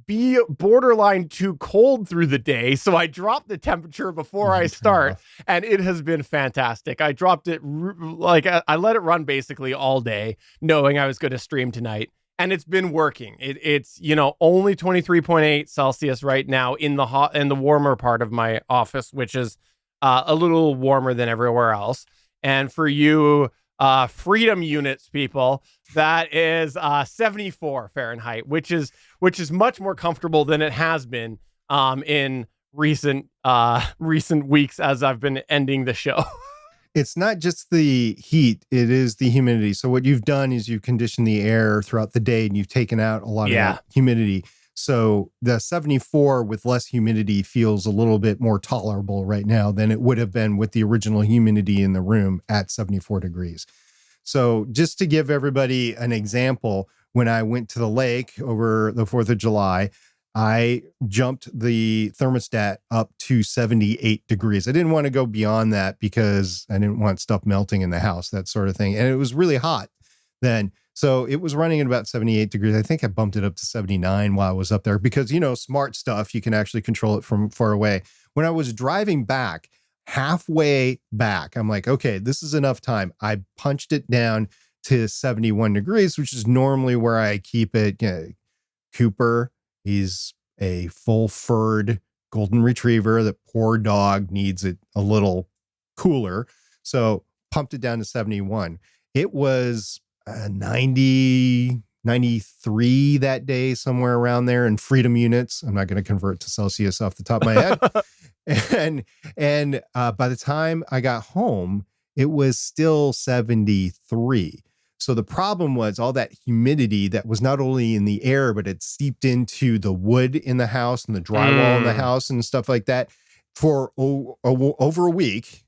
be borderline too cold through the day. So I dropped the temperature before I start, and it has been fantastic. I dropped it I let it run basically all day, knowing I was going to stream tonight, and it's been working. It's only 23.8 Celsius right now in the warmer part of my office, which is a little warmer than everywhere else. And for you freedom units people, that is 74 Fahrenheit, which is much more comfortable than it has been in recent weeks as I've been ending the show. It's not just the heat, it is the humidity. So what you've done is you've conditioned the air throughout the day and you've taken out a lot of that humidity. So the 74 with less humidity feels a little bit more tolerable right now than it would have been with the original humidity in the room at 74 degrees. So just to give everybody an example, when I went to the lake over the 4th of July, I jumped the thermostat up to 78 degrees. I didn't want to go beyond that because I didn't want stuff melting in the house, that sort of thing. And it was really hot then. So it was running at about 78 degrees. I think I bumped it up to 79 while I was up there because, smart stuff, you can actually control it from far away. When I was driving back, halfway back, I'm like, okay, this is enough time. I punched it down to 71 degrees, which is normally where I keep it. Cooper, he's a full-furred golden retriever. That poor dog needs it a little cooler. So pumped it down to 71. It was 90, 93 that day, somewhere around there in freedom units. I'm not going to convert to Celsius off the top of my head. And by the time I got home, it was still 73. So the problem was all that humidity that was not only in the air, but it seeped into the wood in the house and the drywall in the house and stuff like that. For over a week,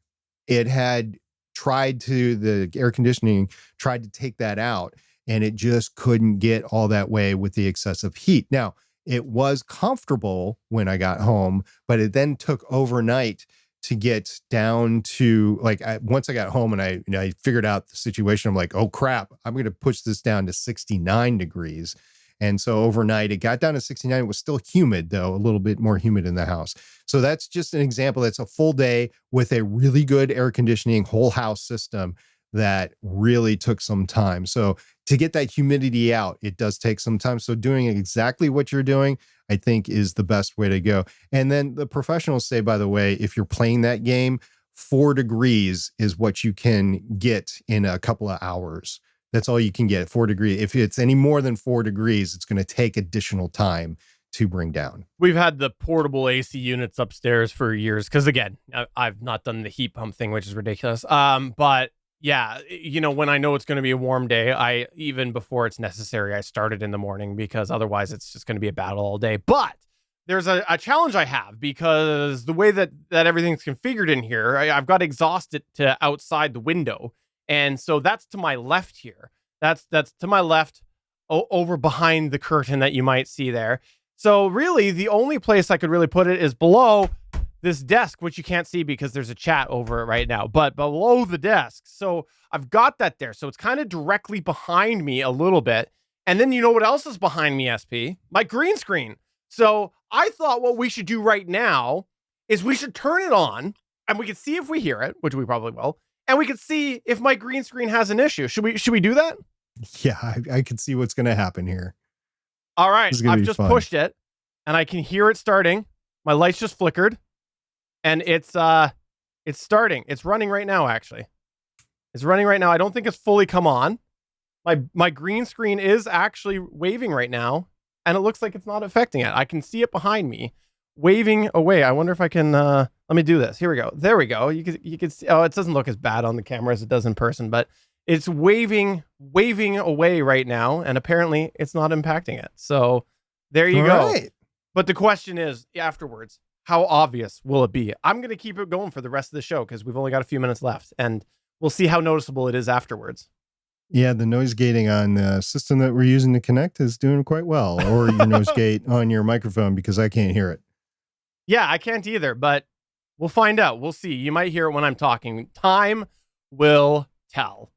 it had the air conditioning tried to take that out, and it just couldn't get all that way with the excessive heat. Now, it was comfortable when I got home, but it then took overnight to get down to like once I got home and I figured out the situation. I'm like, oh crap, I'm going to push this down to 69 degrees. And so overnight it got down to 69. It was still humid though, a little bit more humid in the house. So that's just an example. That's a full day with a really good air conditioning whole house system that really took some time. So to get that humidity out, it does take some time. So doing exactly what you're doing, I think, is the best way to go. And then the professionals say, by the way, if you're playing that game, 4 degrees is what you can get in a couple of hours. That's all you can get, 4 degrees. If it's any more than 4 degrees, it's going to take additional time to bring down. We've had the portable AC units upstairs for years because, again, I've not done the heat pump thing, which is ridiculous. But yeah, when I know it's going to be a warm day, even before it's necessary, I start it in the morning because otherwise it's just going to be a battle all day. But there's a challenge I have because the way that everything's configured in here, I've got exhaust it to outside the window. And so that's to my left here. That's to my left over behind the curtain that you might see there. So really the only place I could really put it is below this desk, which you can't see because there's a chat over it right now, but below the desk. So I've got that there. So it's kind of directly behind me a little bit. And then you know what else is behind me, SP? My green screen. So I thought what we should do right now is we should turn it on and we can see if we hear it, which we probably will. And we can see if my green screen has an issue. Should we do that? Yeah, I can see what's going to happen here. All right. I've just pushed it and I can hear it starting. My lights just flickered. And it's starting. It's running right now, actually. It's running right now. I don't think it's fully come on. My green screen is actually waving right now, and it looks like it's not affecting it. I can see it behind me, waving away. I wonder if I can let me do this. Here we go. There we go. You can see, oh, it doesn't look as bad on the camera as it does in person, but it's waving away right now, and apparently it's not impacting it. So there you go. Right. But the question is afterwards, how obvious will it be? I'm going to keep it going for the rest of the show because we've only got a few minutes left, and we'll see how noticeable it is afterwards. Yeah, the noise gating on the system that we're using to connect is doing quite well, or your noise gate on your microphone because I can't hear it. Yeah, I can't either, but we'll find out. We'll see. You might hear it when I'm talking. Time will tell.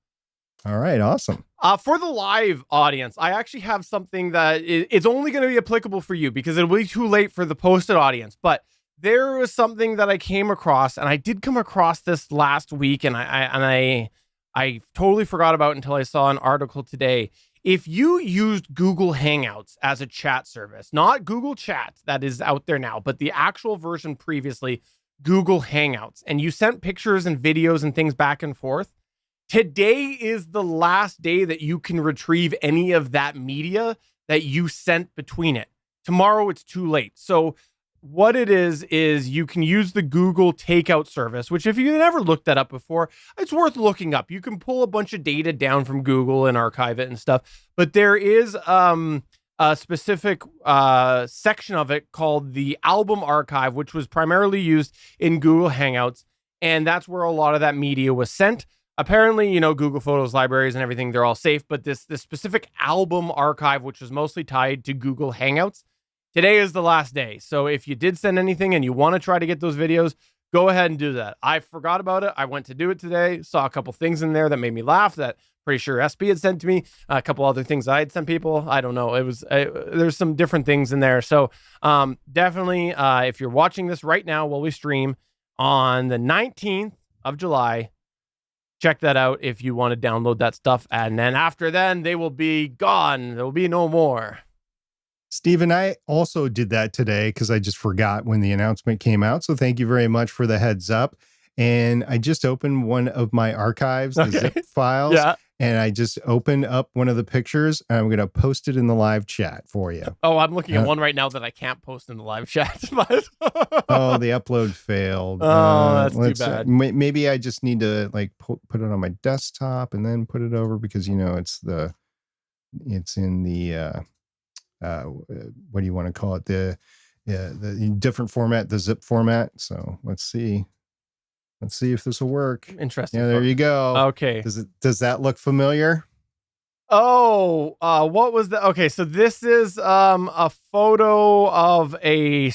All right, awesome. For the live audience, I actually have something that it's only going to be applicable for you because it'll be too late for the posted audience, but there was something that I came across, and I did come across this last week, and I totally forgot about it until I saw an article today. If you used Google Hangouts as a chat service, not Google Chat that is out there now, but the actual version previously, Google Hangouts, and you sent pictures and videos and things back and forth, today is the last day that you can retrieve any of that media that you sent between it. Tomorrow, it's too late. So what it is you can use the Google Takeout service, which if you've never looked that up before, it's worth looking up. You can pull a bunch of data down from Google and archive it and stuff. But there is a specific section of it called the album archive, which was primarily used in Google Hangouts. And that's where a lot of that media was sent. Apparently, Google Photos, libraries, and everything, they're all safe. But this specific album archive, which was mostly tied to Google Hangouts, today is the last day. So if you did send anything and you want to try to get those videos, go ahead and do that. I forgot about it. I went to do it today. Saw a couple things in there that made me laugh that pretty sure SP had sent to me. A couple other things I had sent people. I don't know. It was there's some different things in there. So definitely, if you're watching this right now while we stream on the 19th of July, check that out if you want to download that stuff. And then after then, they will be gone. There will be no more. Stephen, I also did that today because I just forgot when the announcement came out. So thank you very much for the heads up. And I just opened one of my archives, the zip files, and I just opened up one of the pictures, and I'm going to post it in the live chat for you. Oh, I'm looking at one right now that I can't post in the live chat. Oh, the upload failed. Oh, that's too bad. Maybe I just need to put it on my desktop and then put it over because, it's in the... what do you want to call it? The different format, the zip format. So let's see if this will work. Interesting. Yeah, there you go. Okay. Does that look familiar? What was the? Okay, so this is a photo of a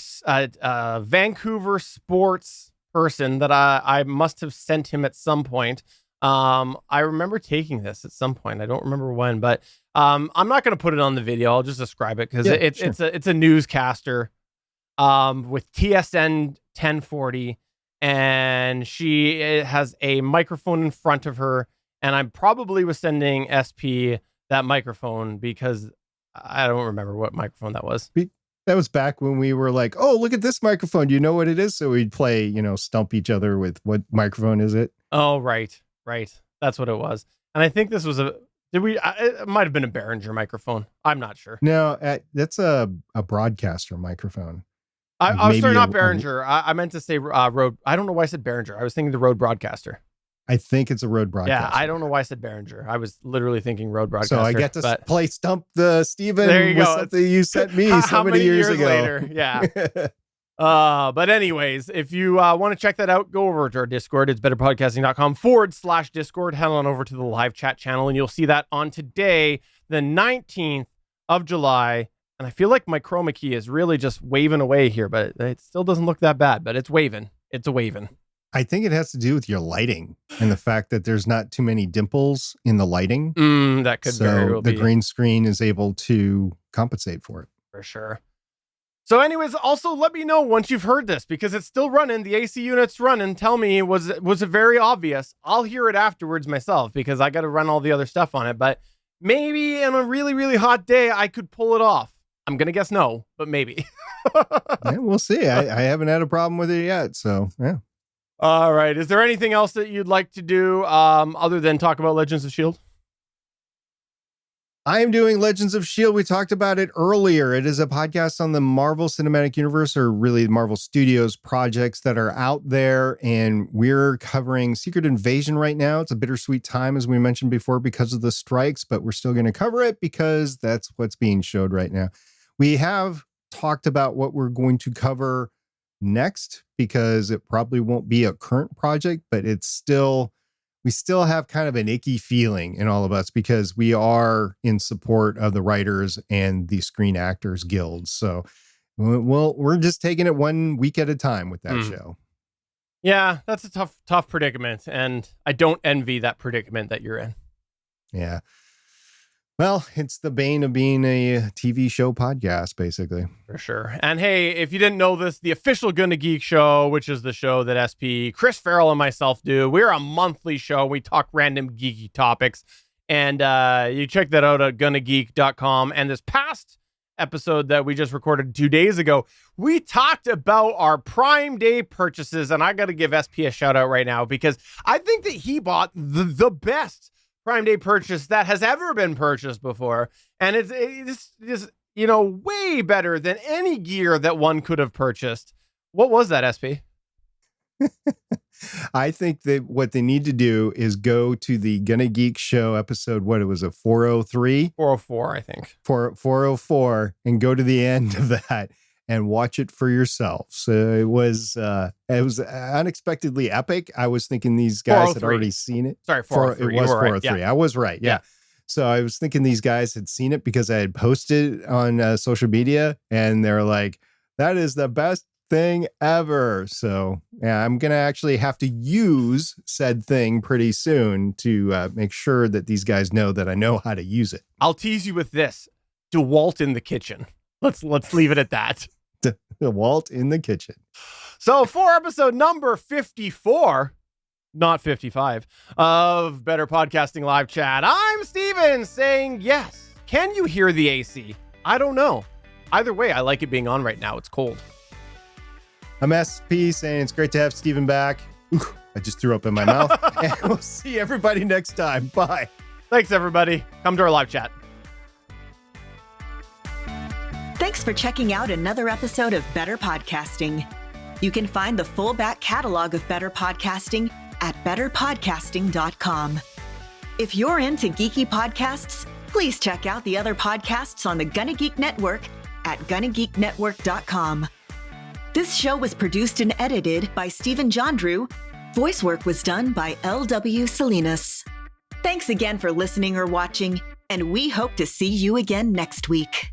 Vancouver sports person that I must have sent him at some point. I remember taking this at some point. I don't remember when, but I'm not going to put it on the video. I'll just describe it because it's a newscaster with TSN 1040, and she has a microphone in front of her. And I probably was sending SP that microphone because I don't remember what microphone that was. That was back when we were like, oh, look at this microphone. Do you know what it is? So we'd play, stump each other with what microphone is it? Oh, right. That's what it was. And I think this was it might have been a Behringer microphone. I'm not sure. No, that's a broadcaster microphone. I was sorry, not Behringer. I meant to say Rode. I don't know why I said Behringer. I was thinking the Rode Broadcaster. I think it's a Rode Broadcaster. Yeah, I don't know why I said Behringer. I was literally thinking Rode Broadcaster. So I get to play Stump the Steven there you with go. something you sent me so many years ago. Later. Yeah. But anyways, if you want to check that out, go over to our Discord. It's betterpodcasting.com/Discord. Head on over to the live chat channel, and you'll see that on today, the 19th of July. And I feel like my chroma key is really just waving away here, but it still doesn't look that bad, but it's waving. It's a waving. I think it has to do with your lighting and the fact that there's not too many dimples in the lighting. That could very well be. The green screen is able to compensate for it. For sure. So anyways, also let me know once you've heard this, because it's still running. The AC unit's running. Tell me, was it very obvious? I'll hear it afterwards myself because I got to run all the other stuff on it. But maybe on a really, really hot day, I could pull it off. I'm going to guess no, but maybe. Yeah, we'll see. I haven't had a problem with it yet. So, yeah. All right. Is there anything else that you'd like to do other than talk about Legends of S.H.I.E.L.D.? I am doing Legends of S.H.I.E.L.D. We talked about it earlier. It is a podcast on the Marvel Cinematic Universe, or really Marvel Studios projects that are out there. And we're covering Secret Invasion right now. It's a bittersweet time, as we mentioned before, because of the strikes, but we're still going to cover it because that's what's being showed right now. We have talked about what we're going to cover next because it probably won't be a current project, but we still have kind of an icky feeling in all of us because we are in support of the writers and the Screen Actors Guild. So we're just taking it 1 week at a time with that show. Yeah, that's a tough predicament. And I don't envy that predicament that you're in. Yeah. Well, it's the bane of being a TV show podcast, basically. For sure. And hey, if you didn't know this, the official Gonna Geek show, which is the show that SP, Chris Farrell, and myself do, we're a monthly show. We talk random geeky topics. And you check that out at gonnageek.com. And this past episode that we just recorded 2 days ago, we talked about our Prime Day purchases. And I got to give SP a shout out right now because I think that he bought the best Prime Day purchase that has ever been purchased before. And it's way better than any gear that one could have purchased. What was that, SP? I think that what they need to do is go to the Gonna Geek show episode, what it was, a 403? 404, I think. 404, and go to the end of that and watch it for yourself. So it was unexpectedly epic. I was thinking these guys had already seen it. Sorry, 403. It was 403. Right. Yeah. I was right. Yeah. So I was thinking these guys had seen it because I had posted on social media, and they're like, that is the best thing ever. So yeah, I'm going to actually have to use said thing pretty soon to make sure that these guys know that I know how to use it. I'll tease you with this. DeWalt in the kitchen. Let's leave it at that. DeWalt in the kitchen. So for episode number 54, not 55, of Better Podcasting Live Chat, I'm Steven saying yes. Can you hear the AC? I don't know. Either way, I like it being on right now. It's cold. I'm SP saying it's great to have Steven back. Ooh, I just threw up in my mouth. And we'll see everybody next time. Bye. Thanks, everybody. Come to our live chat. Thanks for checking out another episode of Better Podcasting. You can find the full back catalog of Better Podcasting at betterpodcasting.com. If you're into geeky podcasts, please check out the other podcasts on the Gonna Geek Network at gonnageeknetwork.com. This show was produced and edited by Stephen Jondrew. Voice work was done by L.W. Salinas. Thanks again for listening or watching. And we hope to see you again next week.